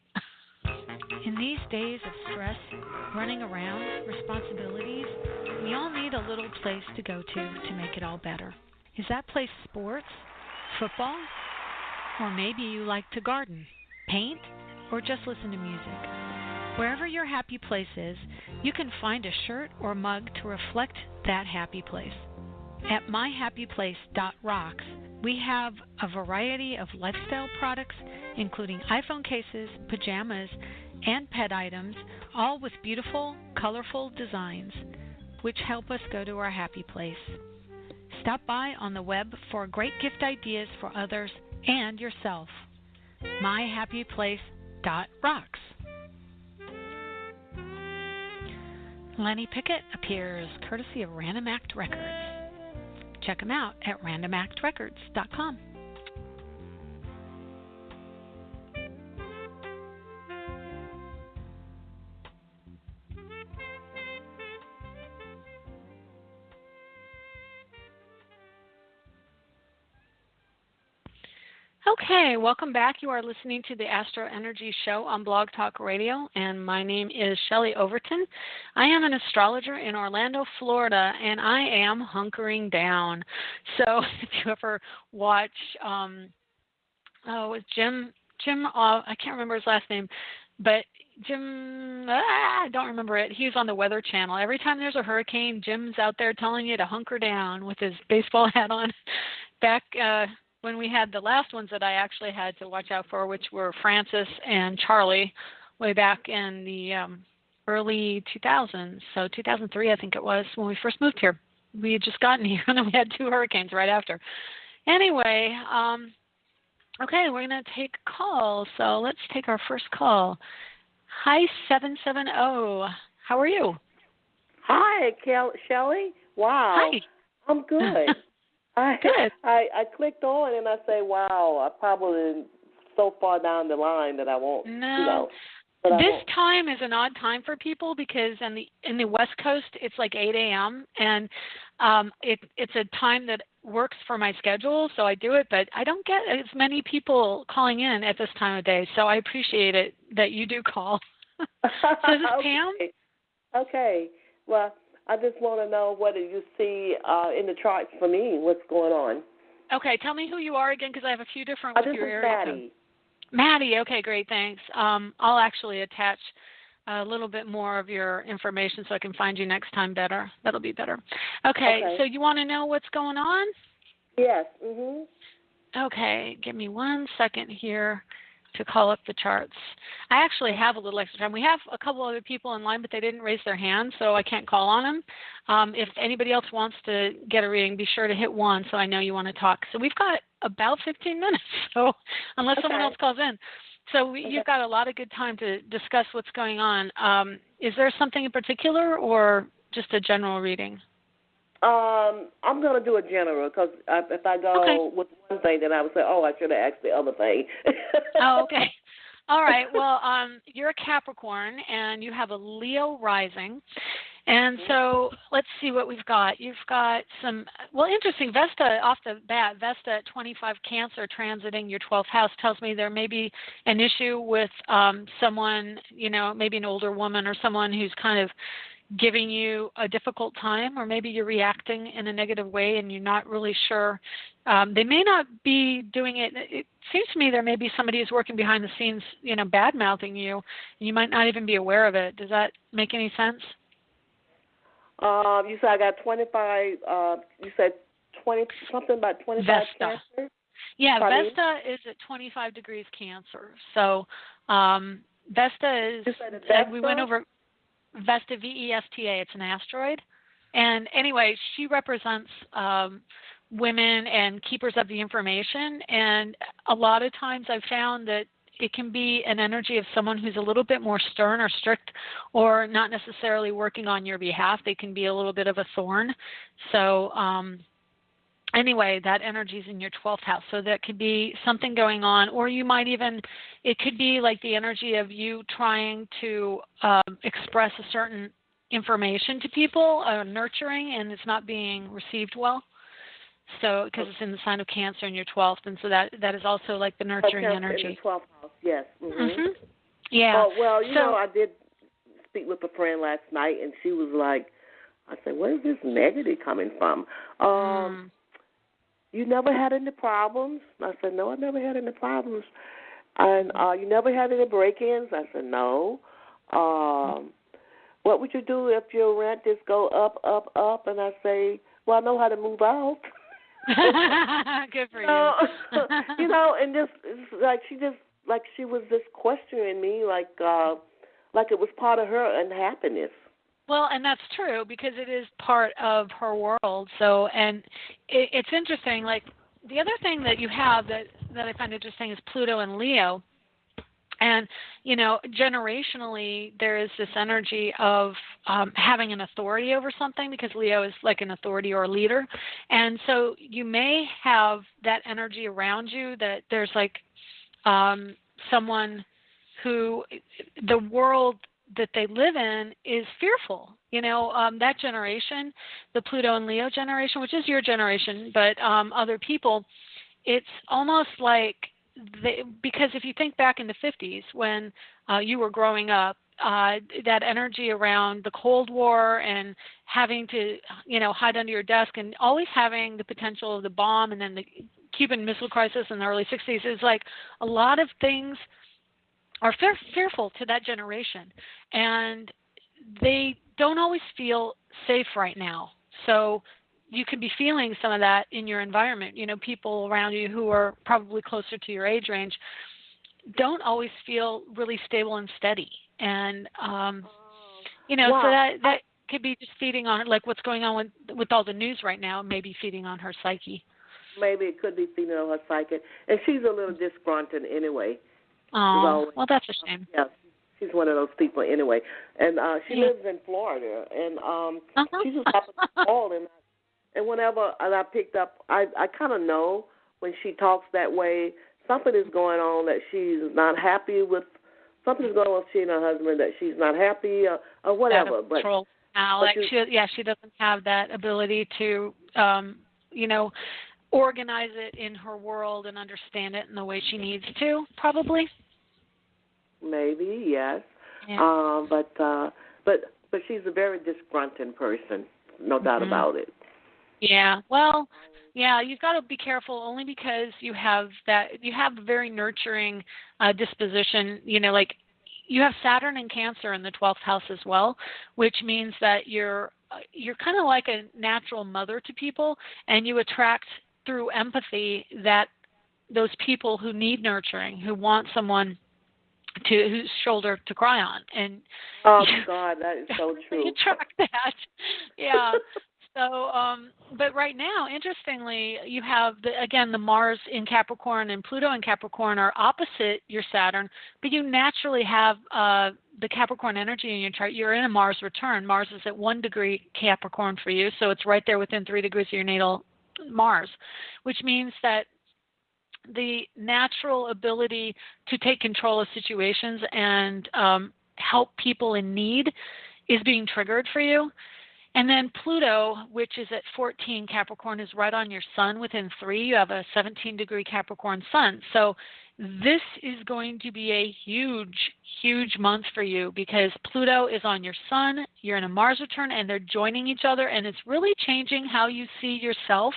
In these days of stress, running around, responsibilities, we all need a little place to go to make it all better. Is that place sports, football, or maybe you like to garden, paint, or just listen to music? Wherever your happy place is, you can find a shirt or mug to reflect that happy place. At myhappyplace.rocks, we have a variety of lifestyle products, including iPhone cases, pajamas, and pet items, all with beautiful, colorful designs, which help us go to our happy place. Stop by on the web for great gift ideas for others and yourself. myhappyplace.rocks. Lenny Pickett appears courtesy of Random Act Records. Check them out at randomactrecords.com. Okay, welcome back. You are listening to the AstroEnergy show on Blog Talk Radio, and my name is Shelley Overton. I am an astrologer in Orlando, Florida, and I am hunkering down. So if you ever watch, Jim, I can't remember his last name, but Jim, I don't remember it. He was on the Weather Channel. Every time there's a hurricane, Jim's out there telling you to hunker down with his baseball hat on. Back when we had the last ones that I actually had to watch out for, which were Francis and Charlie, way back in the early 2000s. So 2003, I think it was, when we first moved here. We had just gotten here, and then we had 2 hurricanes right after. Anyway, okay, we're going to take calls. So let's take our first call. Hi, 770. How are you? Hi, Shelley. Wow. Hi. I'm good. Good. I clicked on and I say, wow, I probably so far down the line that I won't, No. This time is an odd time for people because in the West Coast it's like 8 a.m. and it's a time that works for my schedule, so I do it. But I don't get as many people calling in at this time of day, so I appreciate it that you do call. So this is Pam. Okay. Well, I just want to know what do you see in the charts for me. What's going on? Okay, tell me who you are again, because I have a few different with your area. Maddie. Maddie, okay, great, thanks. I'll actually attach a little bit more of your information so I can find you next time better. That'll be better. Okay. So you want to know what's going on? Yes. Mhm. Okay, give me 1 second here to call up the charts. I actually have a little extra time. We have a couple other people in line, but they didn't raise their hand, so I can't call on them. If anybody else wants to get a reading, be sure to hit 1 so I know you want to talk. So we've got about 15 minutes, so unless someone else calls in. So you've got a lot of good time to discuss what's going on. Is there something in particular or just a general reading? I'm going to do a general because if I go with one thing, then I would say, oh, I should have asked the other thing. Oh, okay. All right. Well, you're a Capricorn, and you have a Leo rising. And so let's see what we've got. You've got some, well, interesting. Vesta, off the bat, Vesta at 25 Cancer transiting your 12th house tells me there may be an issue with someone, maybe an older woman or someone who's kind of giving you a difficult time, or maybe you're reacting in a negative way and you're not really sure. They may not be doing it. It seems to me there may be somebody who's working behind the scenes, bad-mouthing you, and you might not even be aware of it. Does that make any sense? You said I got 25, you said 20, something about 25 Vesta. Cancer? Yeah, Pardon? Vesta is at 25 degrees Cancer. So Vesta is, You said Vesta? we went over Vesta, Vesta, it's an asteroid. And anyway, she represents women and keepers of the information. And a lot of times I've found that it can be an energy of someone who's a little bit more stern or strict, or not necessarily working on your behalf. They can be a little bit of a thorn. So anyway, that energy is in your 12th house. So that could be something going on, or you might even, it could be like the energy of you trying to express a certain information to people, nurturing, and it's not being received well. So, because it's in the sign of Cancer in your 12th, and so that is also like the nurturing energy. In the 12th house, yes. Mm-hmm. Mm-hmm. Yeah. Oh, well, I did speak with a friend last night, and she was like, I said, where is this negative coming from? You never had any problems? I said, no, I never had any problems. And you never had any break-ins? I said, no. What would you do if your rent just go up, up, up? And I say, well, I know how to move out. Good for you. And just she was just questioning me like it was part of her unhappiness. Well, and that's true because it is part of her world. So, and it's interesting. Like the other thing that you have that I find interesting is Pluto and Leo. And, generationally, there is this energy of having an authority over something, because Leo is like an authority or a leader. And so you may have that energy around you that there's like someone who the world that they live in is fearful. That generation, the Pluto and Leo generation, which is your generation, but other people, it's almost like, because if you think back in the 50s when you were growing up, that energy around the Cold War and having to, hide under your desk and always having the potential of the bomb, and then the Cuban Missile Crisis in the early 60s, is like a lot of things are fearful to that generation, and they don't always feel safe right now. So you could be feeling some of that in your environment. People around you who are probably closer to your age range don't always feel really stable and steady. And, wow. So that could be just feeding on, like what's going on with all the news right now, maybe feeding on her psyche. Maybe it could be feeding on her psyche. And she's a little disgruntled anyway. Oh, well, that's a shame. Yeah, she's one of those people anyway. And she lives in Florida, and she's just up at the wall, and whenever I picked up, I kind of know when she talks that way, something is going on that she's not happy with. Something is going on with she and her husband that she's not happy or whatever. But she doesn't have that ability to, organize it in her world and understand it in the way she needs to, probably. Maybe, yes. Yeah. But she's a very disgruntled person, no doubt about it. Yeah. Well, yeah, you've got to be careful only because you have a very nurturing disposition, like you have Saturn and Cancer in the 12th house as well, which means that you're kind of like a natural mother to people, and you attract through empathy that those people who need nurturing, who want someone whose shoulder to cry on. And God, that is so true. You attract that. Yeah. So, but right now, interestingly, you have, the Mars in Capricorn and Pluto in Capricorn are opposite your Saturn, but you naturally have the Capricorn energy in your chart. You're in a Mars return. Mars is at 1 degree Capricorn for you, so it's right there within 3 degrees of your natal Mars, which means that the natural ability to take control of situations and help people in need is being triggered for you. And then Pluto, which is at 14 Capricorn, is right on your sun within 3. You have a 17-degree Capricorn sun. So this is going to be a huge, huge month for you because Pluto is on your sun, you're in a Mars return, and they're joining each other, and it's really changing how you see yourself,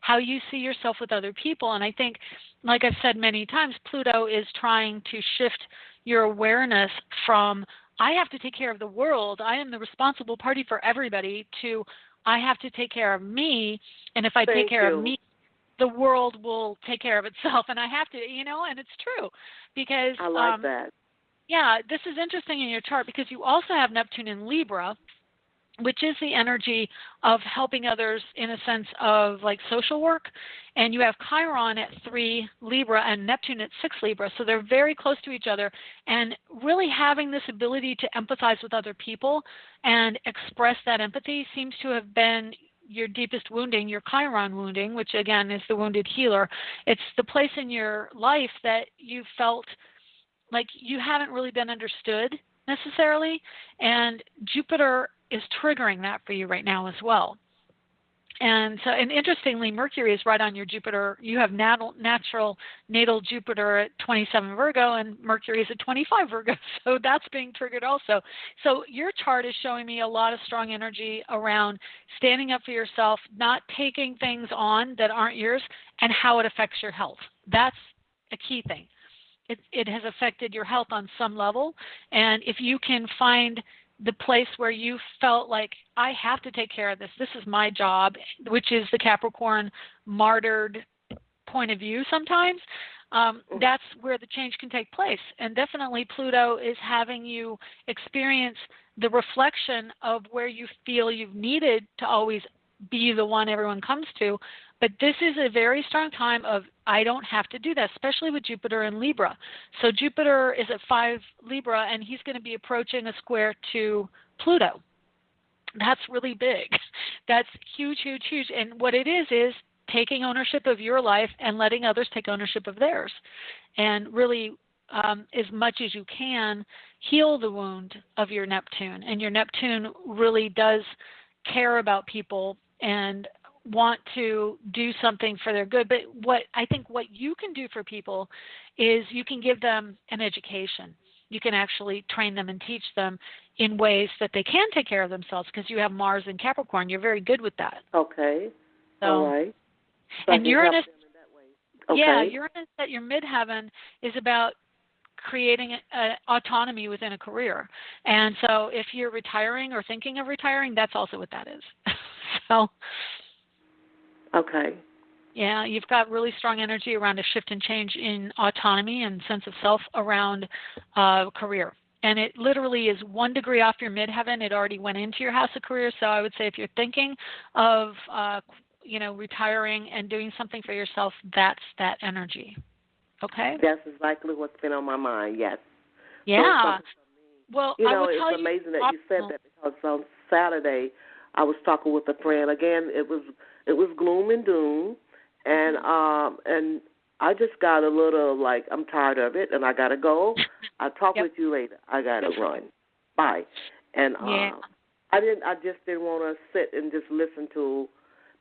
how you see yourself with other people. And I think, like I've said many times, Pluto is trying to shift your awareness from I have to take care of the world, I am the responsible party for everybody, to I have to take care of me, and if I take care of me, the world will take care of itself, and I have to, and it's true. Because I like that. Yeah, this is interesting in your chart because you also have Neptune in Libra, which is the energy of helping others in a sense of like social work. And you have Chiron at 3 Libra and Neptune at 6 Libra. So they're very close to each other. And really having this ability to empathize with other people and express that empathy seems to have been your deepest wounding, your Chiron wounding, which again is the wounded healer. It's the place in your life that you felt like you haven't really been understood necessarily. And Jupiter is triggering that for you right now as well. And so, and interestingly, Mercury is right on your Jupiter. You have natural natal Jupiter at 27 Virgo, and Mercury is at 25 Virgo. So that's being triggered also. So your chart is showing me a lot of strong energy around standing up for yourself, not taking things on that aren't yours, and how it affects your health. That's a key thing. It has affected your health on some level. And if you can find the place where you felt like, I have to take care of this, this is my job, which is the Capricorn martyred point of view sometimes, that's where the change can take place. And definitely Pluto is having you experience the reflection of where you feel you've needed to always be the one everyone comes to. But this is a very strong time of, I don't have to do that, especially with Jupiter in Libra. So Jupiter is at 5 Libra, and he's going to be approaching a square to Pluto. That's really big. That's huge, huge, huge. And what it is taking ownership of your life and letting others take ownership of theirs. And really, as much as you can, heal the wound of your Neptune. And your Neptune really does care about people and want to do something for their good. But what you can do for people is you can give them an education. You can actually train them and teach them in ways that they can take care of themselves because you have Mars in Capricorn. You're very good with that. Okay. So, all right. So and Uranus, okay. Yeah, Uranus at your midheaven is about creating autonomy within a career. And so if you're retiring or thinking of retiring, that's also what that is. So, okay. Yeah, you've got really strong energy around a shift and change in autonomy and sense of self around career. And it literally is 1 degree off your midheaven. It already went into your house of career. So I would say if you're thinking of, retiring and doing something for yourself, that's that energy. Okay? That's exactly what's been on my mind, yes. Yeah. So well, I will tell it's amazing that you said that because on Saturday I was talking with a friend. Again, it was gloom and doom, and I just got a little like, I'm tired of it, and I gotta go. I'll talk with you later. I gotta run. Bye. And I just didn't want to sit and just listen to,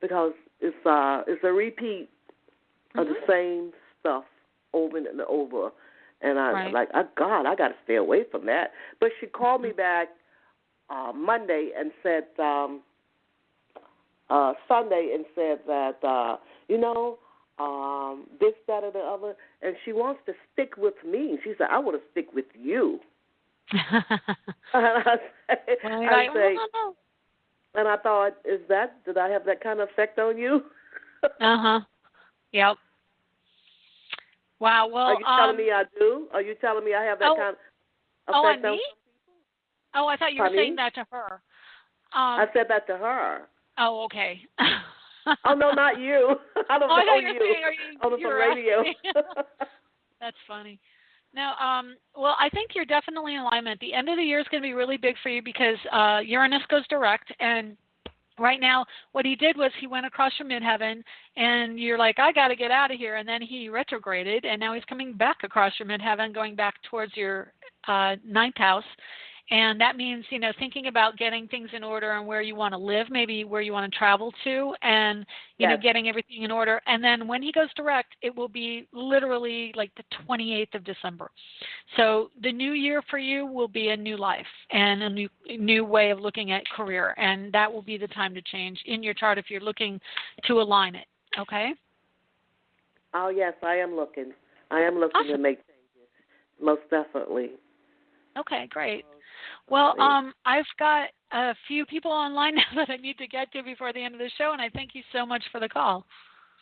because it's a repeat of the same stuff over and over, and I I got to stay away from that. But she called me back Monday and said. Sunday and said that, this, that, or the other, and she wants to stick with me. She said, I want to stick with you. And I thought, did I have that kind of effect on you? Yep. Wow, well. Are you telling me I do? Are you telling me I have that kind of effect on me? Oh, I thought you were saying that to her. I said that to her. Oh, okay. Oh, no, not you. I don't know you. On the radio. That's funny. No, well, I think you're definitely in alignment. The end of the year is going to be really big for you because Uranus goes direct, and Right now, what he did was he went across your midheaven, and you're like, I got to get out of here. And then he retrograded, and now he's coming back across your midheaven, going back towards your ninth house. And that means, thinking about getting things in order and where you want to live, maybe where you want to travel to, and, getting everything in order. And then when he goes direct, it will be literally like the 28th of December. So the new year for you will be a new life and a new way of looking at career. And that will be the time to change in your chart if you're looking to align it. Okay? Oh, yes, I am looking. To make changes, most definitely. Okay, great. Well, I've got a few people online now that I need to get to before the end of the show, and I thank you so much for the call.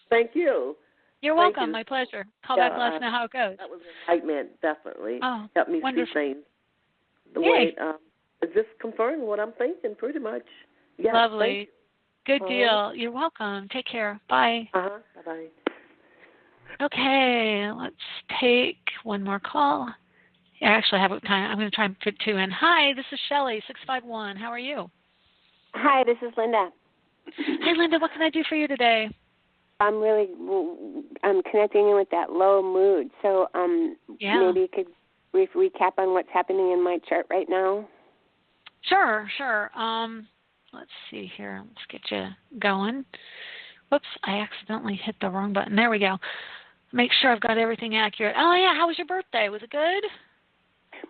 Thank you. You're welcome. My pleasure. Call back and let us know how it goes. That was enlightenment, definitely. Oh, helped me wonderful. see things the way. It just confirmed what I'm thinking, pretty much. Yes, lovely. Good deal. You're welcome. Take care. Bye. Bye-bye. Okay, let's take one more call. I actually have time. I'm going to try and fit two in. Hi, this is Shelley, 651. How are you? Hi, this is Linda. Hi, Linda. What can I do for you today? I'm connecting in with that low mood. So maybe you could recap on what's happening in my chart right now. Sure. Let's see here. Let's get you going. Whoops, I accidentally hit the wrong button. There we go. Make sure I've got everything accurate. Oh, yeah. How was your birthday? Was it good?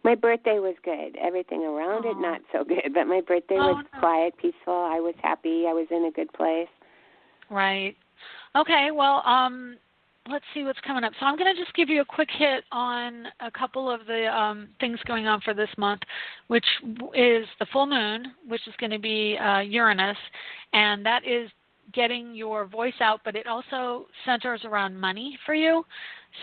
My birthday was good. Everything around it, not so good. But my birthday was quiet, peaceful. I was happy. I was in a good place. Right. Okay. Well, let's see what's coming up. So I'm going to just give you a quick hit on a couple of the things going on for this month, which is the full moon, which is going to be Uranus, and that is getting your voice out, but it also centers around money for you.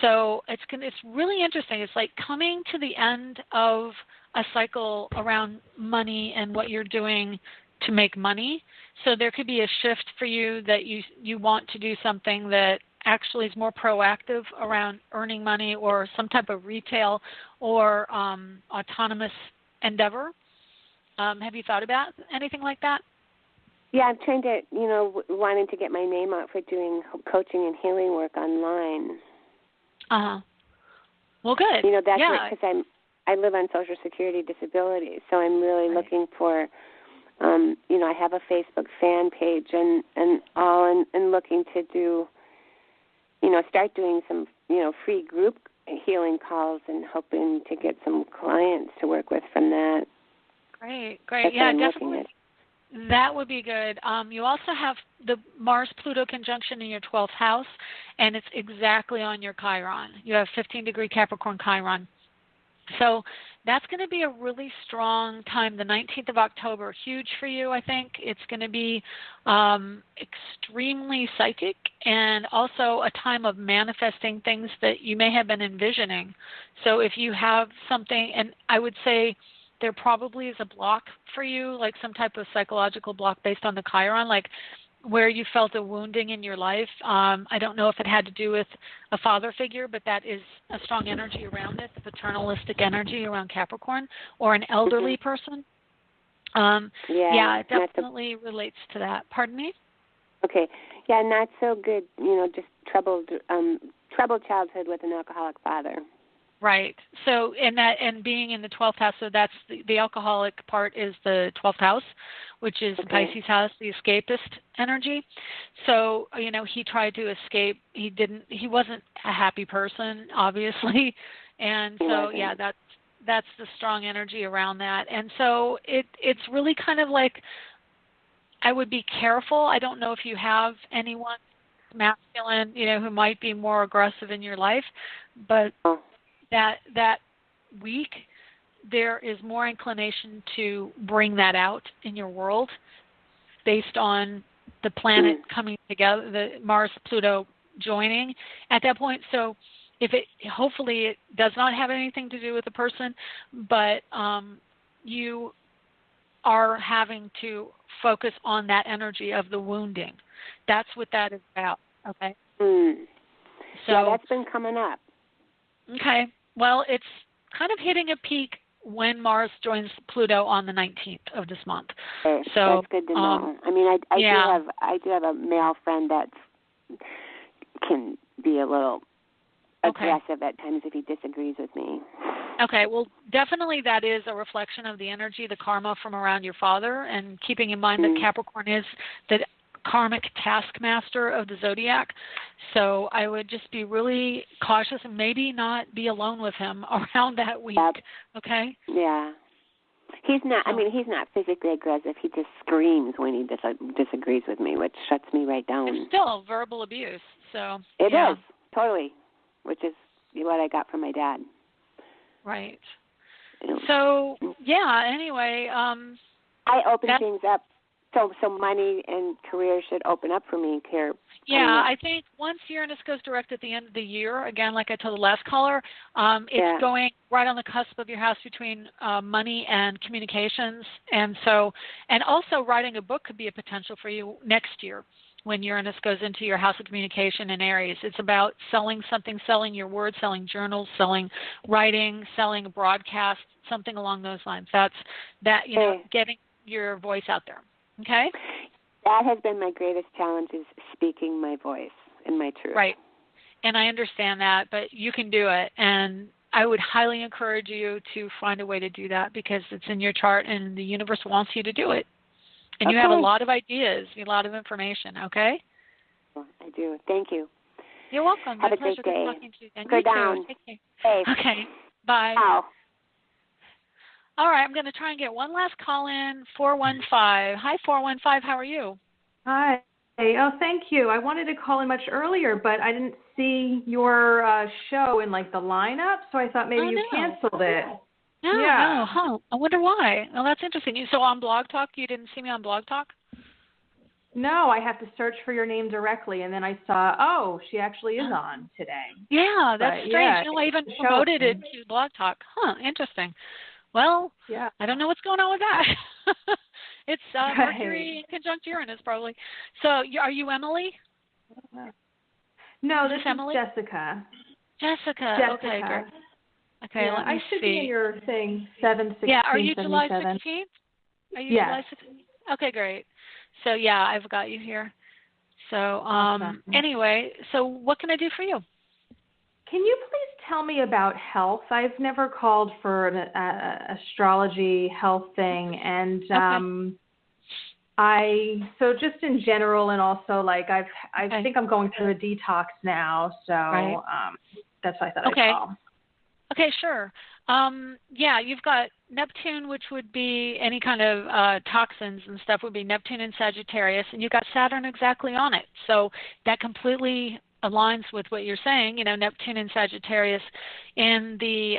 So it's really interesting. It's like coming to the end of a cycle around money and what you're doing to make money. So there could be a shift for you that you want to do something that actually is more proactive around earning money or some type of retail or autonomous endeavor. Have you thought about anything like that? Yeah, I'm trying to, wanting to get my name out for doing coaching and healing work online. Well, good. That's because I live on Social Security disability, so I'm really looking for, I have a Facebook fan page and looking to do, start doing some, free group healing calls and hoping to get some clients to work with from that. Great. Yeah, definitely. That would be good. You also have the Mars-Pluto conjunction in your 12th house, and it's exactly on your Chiron. You have 15-degree Capricorn Chiron. So that's going to be a really strong time, the 19th of October. Huge for you, I think. It's going to be extremely psychic and also a time of manifesting things that you may have been envisioning. So if you have something, and I would say there probably is a block for you, like some type of psychological block based on the Chiron, like where you felt a wounding in your life. I don't know if it had to do with a father figure, but that is a strong energy around it, the paternalistic energy around Capricorn, or an elderly person. It definitely relates to that. Pardon me? Okay. Yeah, not so good, just troubled childhood with an alcoholic father. Right. So and being in the 12th house, so that's the alcoholic part is the 12th house, which is the Pisces house, the escapist energy. So, he tried to escape. He wasn't a happy person, obviously. And so, that's the strong energy around that. And so it's really kind of like, I would be careful. I don't know if you have anyone masculine, who might be more aggressive in your life, but that week there is more inclination to bring that out in your world based on the planet coming together, the Mars-Pluto joining at that point. So hopefully it does not have anything to do with the person, but you are having to focus on that energy of the wounding. That's what that is about, okay? So that's been coming up. Okay. Well, it's kind of hitting a peak when Mars joins Pluto on the 19th of this month. Okay, so that's good to know. I mean, I do have a male friend that can be a little aggressive at times if he disagrees with me. Okay, well, definitely that is a reflection of the energy, the karma from around your father, and keeping in mind that Capricorn is the karmic taskmaster of the zodiac. So I would just be really cautious and maybe not be alone with him around that week. Yep. Okay? Yeah. He's not, he's not physically aggressive. He just screams when he disagrees with me, which shuts me right down. It's still verbal abuse. So It is, totally, which is what I got from my dad. Right. So, anyway. I open things up. So money and career should open up for me. I think once Uranus goes direct at the end of the year, again, like I told the last caller, it's going right on the cusp of your house between money and communications. And also writing a book could be a potential for you next year when Uranus goes into your house of communication in Aries. It's about selling something, selling your words, selling journals, selling writing, selling a broadcast, something along those lines. Getting your voice out there. Okay? That has been my greatest challenge, is speaking my voice and my truth. Right. And I understand that, but you can do it. And I would highly encourage you to find a way to do that because it's in your chart and the universe wants you to do it. And you have a lot of ideas, a lot of information, okay? I do. Thank you. You're welcome. Have My a great pleasure. day. Good talking to you again. Go you down. Too. Take care. Safe. Okay. Bye. Wow. All right, I'm going to try and get one last call in, 415. Hi, 415. How are you? Hi. Oh, thank you. I wanted to call in much earlier, but I didn't see your show in, the lineup, so I thought maybe you canceled it. No. Huh. I wonder why. Well, that's interesting. So on Blog Talk, you didn't see me on Blog Talk? No, I have to search for your name directly, and then I saw, she actually is on today. Yeah, that's strange. I even promoted it to Blog Talk. Huh, interesting. Well, I don't know what's going on with that. It's Mercury in conjunct Uranus, probably. So, are you Emily? No, this is Emily? Jessica. Jessica. Okay, great. Okay, let me I should see. be in your thing, 7/16/77. Yeah, are you July 16th? Are you July 16th? Okay, great. So, I've got you here. So, awesome. Anyway, so what can I do for you? Can you please tell me about health? I've never called for an astrology health thing, and so just in general, and also I think I'm going through a detox now, so that's why I thought I'd call. Okay, sure. You've got Neptune, which would be any kind of toxins and stuff would be Neptune in Sagittarius, and you've got Saturn exactly on it. So that completely aligns with what you're saying, Neptune in Sagittarius in the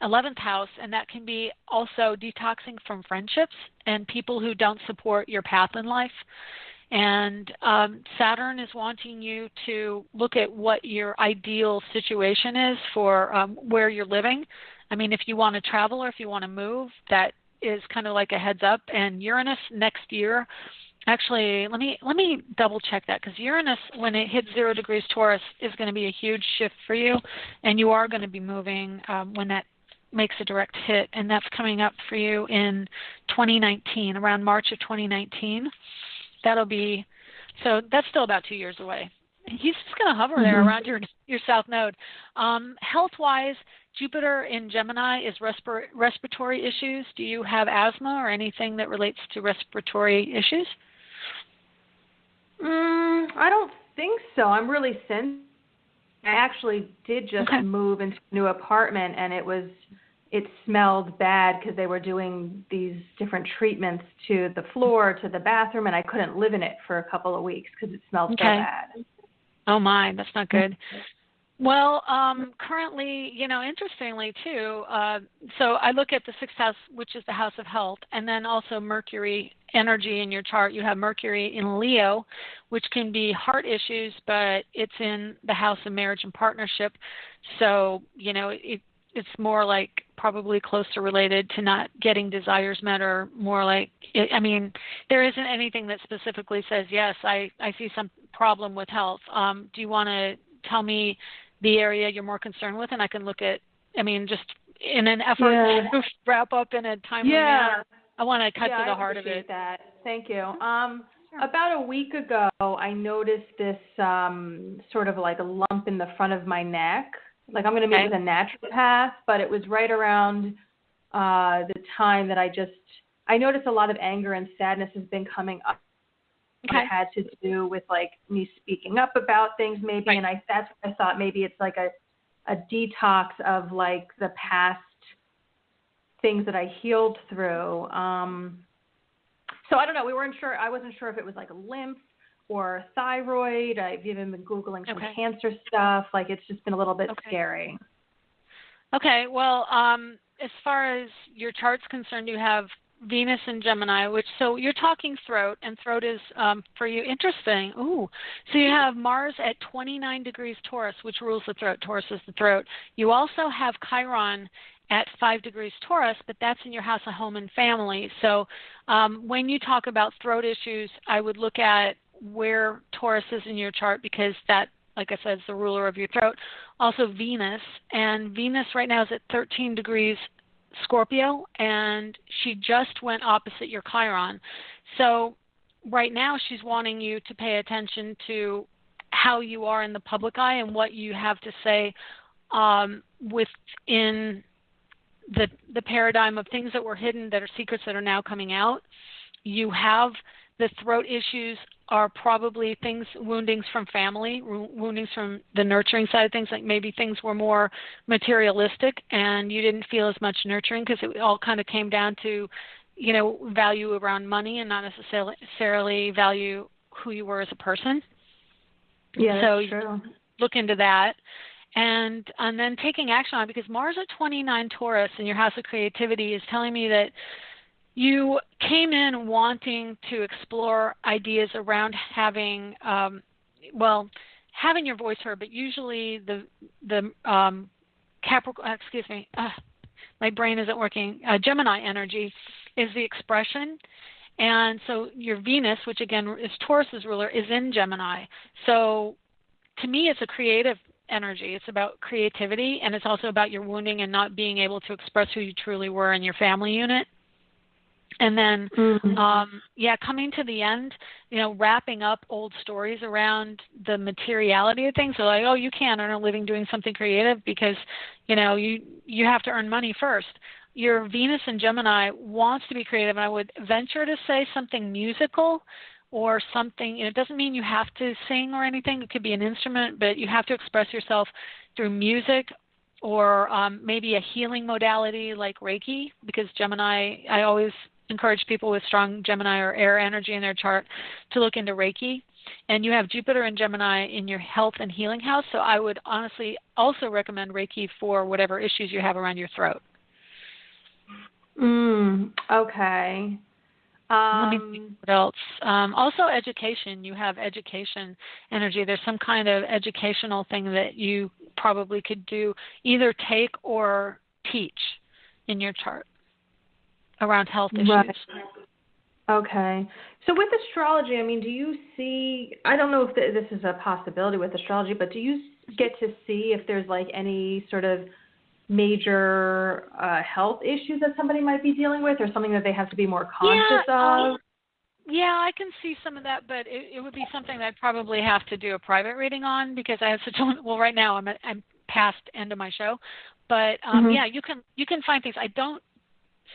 11th house, and that can be also detoxing from friendships and people who don't support your path in life. And Saturn is wanting you to look at what your ideal situation is for where you're living. I mean, if you want to travel or if you want to move, that is kind of like a heads up. And Uranus next year, actually, let me double check that, because Uranus, when it hits 0 degrees Taurus, is going to be a huge shift for you, and you are going to be moving when that makes a direct hit, and that's coming up for you in 2019, around March of 2019. So that's still about 2 years away. He's just going to hover there around your south node. Health-wise, Jupiter in Gemini is respiratory issues. Do you have asthma or anything that relates to respiratory issues? I don't think so. I'm really sensitive. I actually did just move into a new apartment, and it smelled bad because they were doing these different treatments to the floor, to the bathroom, and I couldn't live in it for a couple of weeks because it smelled so bad. Oh my, that's not good. Well, currently, interestingly too, so I look at the 6th house, which is the house of health, and then also Mercury energy in your chart. You have Mercury in Leo, which can be heart issues, but it's in the house of marriage and partnership. So, it's more like probably closer related to not getting desires met, or more like, there isn't anything that specifically says, yes, I see some problem with health. Do you want to tell me the area you're more concerned with, and I can look at, just in an effort to wrap up in a timely manner, I want to cut to the heart of it. That. Thank you. About a week ago, I noticed this sort of like a lump in the front of my neck. Like I'm going to meet with a naturopath, but it was right around the time that I noticed a lot of anger and sadness has been coming up. It had to do with like me speaking up about things maybe, and that's what I thought maybe it's like a detox of like the past things that I healed through. So I don't know. I wasn't sure if it was like a lymph or thyroid. I've even been Googling some cancer stuff. Like it's just been a little bit scary. Okay. Well, as far as your chart's concerned, you have Venus in Gemini, so you're talking throat, and throat is for you interesting. Ooh, so you have Mars at 29 degrees Taurus, which rules the throat. Taurus is the throat. You also have Chiron at 5 degrees Taurus, but that's in your house of home and family. So when you talk about throat issues, I would look at where Taurus is in your chart, because that, like I said, is the ruler of your throat. Also Venus, and Venus right now is at 13 degrees Scorpio, and she just went opposite your Chiron. So right now she's wanting you to pay attention to how you are in the public eye and what you have to say within the paradigm of things that were hidden, that are secrets that are now coming out. You have the throat issues are probably woundings from family, woundings from the nurturing side of things, like maybe things were more materialistic and you didn't feel as much nurturing because it all kind of came down to, value around money and not necessarily value who you were as a person. Yeah, so that's true. Look into that. And then taking action on it, because Mars at 29 Taurus in your house of creativity is telling me that you came in wanting to explore ideas around having your voice heard, but usually the Capricorn, my brain isn't working, Gemini energy is the expression. And so your Venus, which again is Taurus's ruler, is in Gemini. So to me, it's a creative energy. It's about creativity, and it's also about your wounding and not being able to express who you truly were in your family unit. And then, coming to the end, wrapping up old stories around the materiality of things. So like, you can't earn a living doing something creative because, you have to earn money first. Your Venus in Gemini wants to be creative, and I would venture to say something musical or something. It doesn't mean you have to sing or anything. It could be an instrument, but you have to express yourself through music or maybe a healing modality like Reiki, because Gemini, I always encourage people with strong Gemini or air energy in their chart to look into Reiki. And you have Jupiter and Gemini in your health and healing house, so I would honestly also recommend Reiki for whatever issues you have around your throat. Okay. Let me think what else. Also education. You have education energy. There's some kind of educational thing that you probably could do, either take or teach in your chart around health issues. Right. Okay. So with astrology, do you see, I don't know if this is a possibility with astrology, but do you get to see if there's like any sort of major health issues that somebody might be dealing with, or something that they have to be more conscious of? Yeah, I can see some of that, but it would be something that I'd probably have to do a private reading on, because I have such right now I'm past end of my show, but you can find things. I don't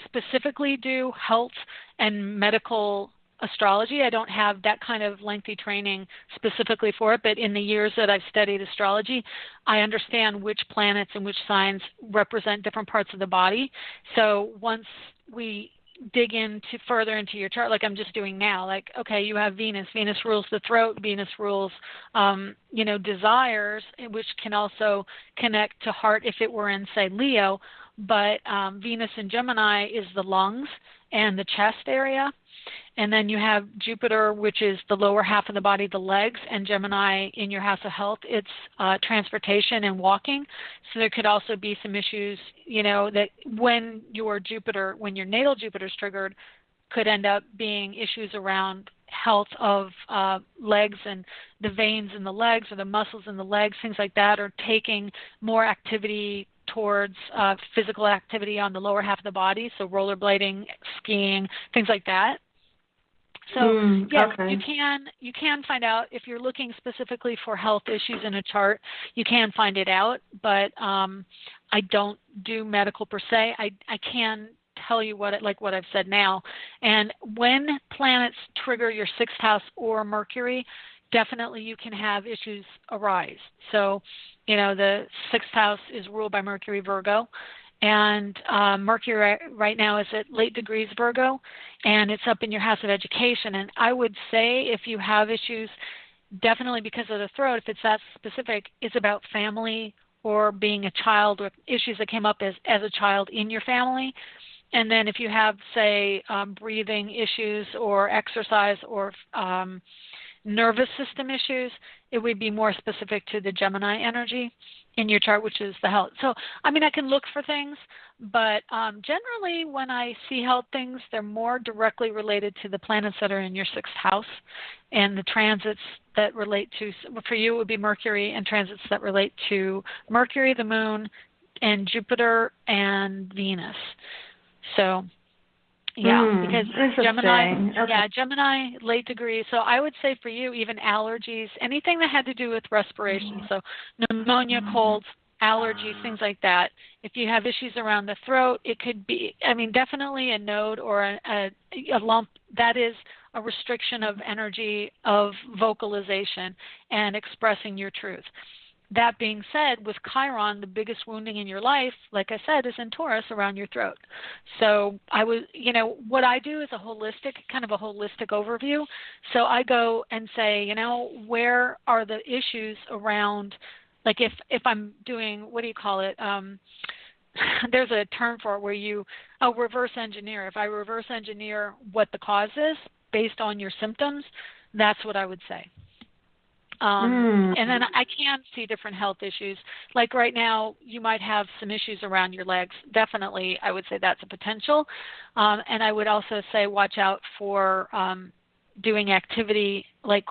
specifically do health and medical astrology. I don't have that kind of lengthy training specifically for it, but in the years that I've studied astrology, I understand which planets and which signs represent different parts of the body. So once we dig further into your chart, like I'm just doing now, like, okay, you have Venus. Venus rules the throat. Venus rules, desires, which can also connect to heart if it were in, say, Leo. But Venus in Gemini is the lungs and the chest area. And then you have Jupiter, which is the lower half of the body, the legs, and Gemini in your house of health, it's transportation and walking. So there could also be some issues, that when your natal Jupiter is triggered, could end up being issues around health of legs and the veins in the legs or the muscles in the legs, things like that, or taking more activity towards physical activity on the lower half of the body, so rollerblading, skiing, things like that. So yes, okay. you can find out if you're looking specifically for health issues in a chart. You can find it out, but I don't do medical per se. I can tell you what I've said now. And when planets trigger your sixth house or Mercury, definitely you can have issues arise. So, the sixth house is ruled by Mercury, Virgo, and Mercury right now is at late degrees Virgo, and it's up in your house of education. And I would say if you have issues, definitely because of the throat, if it's that specific, it's about family or being a child or issues that came up as a child in your family. And then if you have, say, breathing issues or exercise or nervous system issues, it would be more specific to the Gemini energy in your chart, which is the health. So, I can look for things, but generally when I see health things, they're more directly related to the planets that are in your sixth house and the transits that relate to, for you it would be Mercury, and transits that relate to Mercury, the Moon, and Jupiter and Venus. So, yeah, because Gemini, late degree. So I would say for you, even allergies, anything that had to do with respiration, so pneumonia, colds, allergies, things like that. If you have issues around the throat, it could be, definitely a node or a lump. That is a restriction of energy of vocalization and expressing your truth. That being said, with Chiron, the biggest wounding in your life, like I said, is in Taurus around your throat. So what I do is a holistic overview. So I go and say, where are the issues around, like if I'm doing, what do you call it? There's a term for it where you reverse engineer. If I reverse engineer what the cause is based on your symptoms, that's what I would say. And then I can see different health issues. Like right now, you might have some issues around your legs. Definitely, I would say that's a potential. And I would also say watch out for doing activity like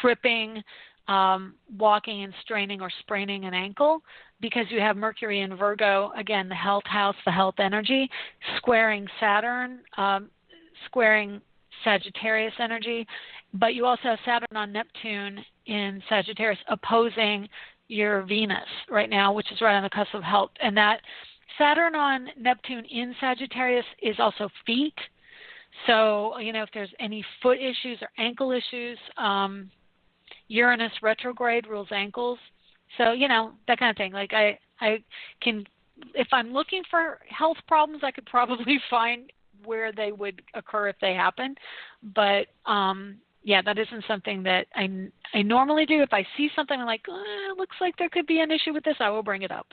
tripping, walking and straining or spraining an ankle, because you have Mercury in Virgo, again, the health house, the health energy, squaring Saturn, squaring Sagittarius energy. But you also have Saturn on Neptune in Sagittarius opposing your Venus right now, which is right on the cusp of health. And that Saturn on Neptune in Sagittarius is also feet. So, if there's any foot issues or ankle issues, Uranus retrograde rules ankles. So, that kind of thing. Like I can, if I'm looking for health problems, I could probably find where they would occur if they happen. But, that isn't something that I normally do. If I see something I'm like, it looks like there could be an issue with this, I will bring it up.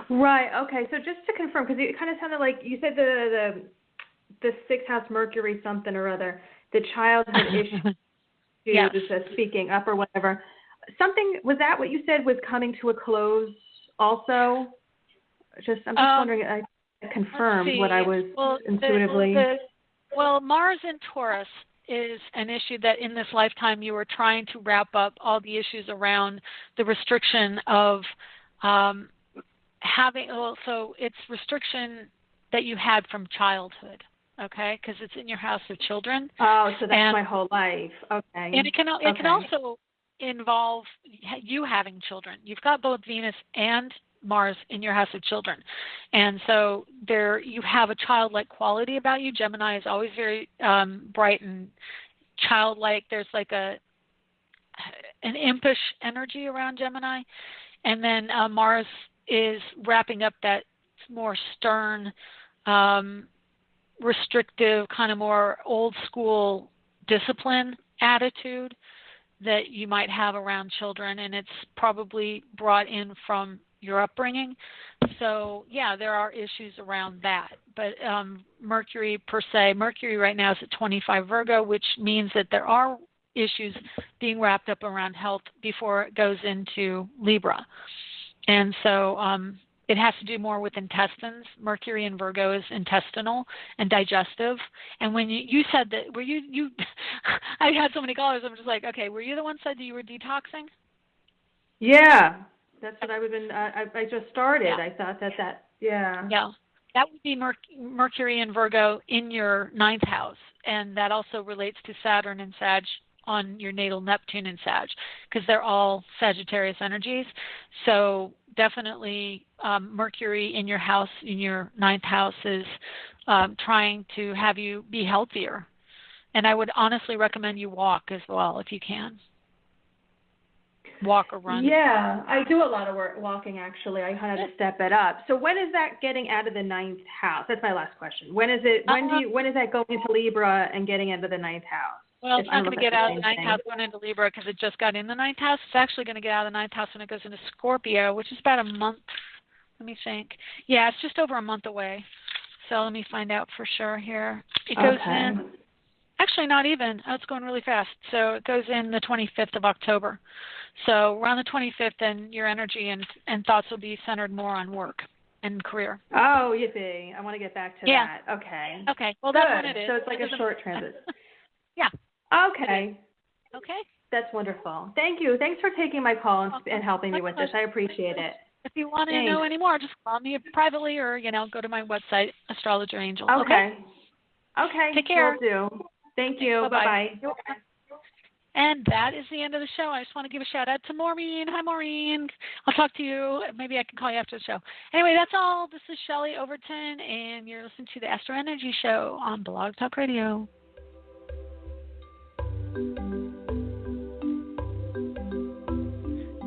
Right. Okay. So just to confirm, because it kind of sounded like you said the sixth house Mercury something or other, the childhood issue, yes. Speaking up or whatever. Something, was that what you said was coming to a close also? I'm just wondering, I confirmed what I was intuitively. Mars in Taurus is an issue that in this lifetime you were trying to wrap up all the issues around the restriction of so it's restriction that you had from childhood, okay, because it's in your house of children. Oh, so that's my whole life. Okay. And it can also involve you having children. You've got both Venus and Mars in your house of children. And so you have a childlike quality about you. Gemini is always very bright and childlike. There's like an impish energy around Gemini. And then Mars is wrapping up that more stern, restrictive, kind of more old school discipline attitude that you might have around children. And it's probably brought in from your upbringing. So, there are issues around that. But Mercury right now is at 25 Virgo, which means that there are issues being wrapped up around health before it goes into Libra. And so it has to do more with intestines. Mercury in Virgo is intestinal and digestive. And when you said that, were you I had so many callers, I'm just like, okay, were you the one who said that you were detoxing? Yeah. That's what I would been. I just started. Yeah. I thought that. Yeah. Yeah. That would be Mercury and Virgo in your ninth house, and that also relates to Saturn and Sag on your natal Neptune and Sag, because they're all Sagittarius energies. So definitely Mercury in your house, in your ninth house, is trying to have you be healthier. And I would honestly recommend you walk as well if you can. Walk or run. Yeah, I do a lot of walking actually. I kind of step it up. So when is that getting out of the ninth house? That's my last question. When is it? When is that going into Libra and getting into the ninth house? Well, it's not going to get out of the ninth house going into Libra because it just got in the ninth house. It's actually going to get out of the ninth house when it goes into Scorpio, which is about a month. Let me think. Yeah, it's just over a month away. So let me find out for sure here. It goes in. Actually, not even. Oh, it's going really fast. So it goes in the 25th of October. So around the 25th, then your energy and thoughts will be centered more on work and career. Oh, you see. I want to get back to that. Okay. Okay. Well, that's when it is. So it's like a short transit. Yeah. Okay. Okay. That's wonderful. Thank you. Thanks for taking my call and helping me with this. I appreciate it. If you want to know any more, just call me privately or, go to my website, Astrologer Angel. Okay. Okay. Take care. Will do. Thank you. Bye-bye. And that is the end of the show. I just want to give a shout out to Maureen. Hi, Maureen. I'll talk to you. Maybe I can call you after the show. Anyway, that's all. This is Shelley Overton, and you're listening to the AstroEnergy Show on Blog Talk Radio.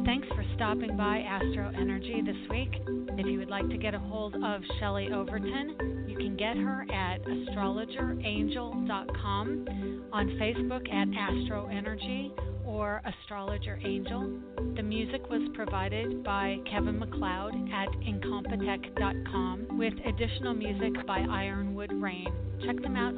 Thanks for stopping by AstroEnergy this week. If you would like to get a hold of Shelley Overton, you can get her at astrologerangel.com, on Facebook at AstroEnergy or Astrologer Angel. The music was provided by Kevin MacLeod at incompetech.com with additional music by Ironwood Rain. Check them out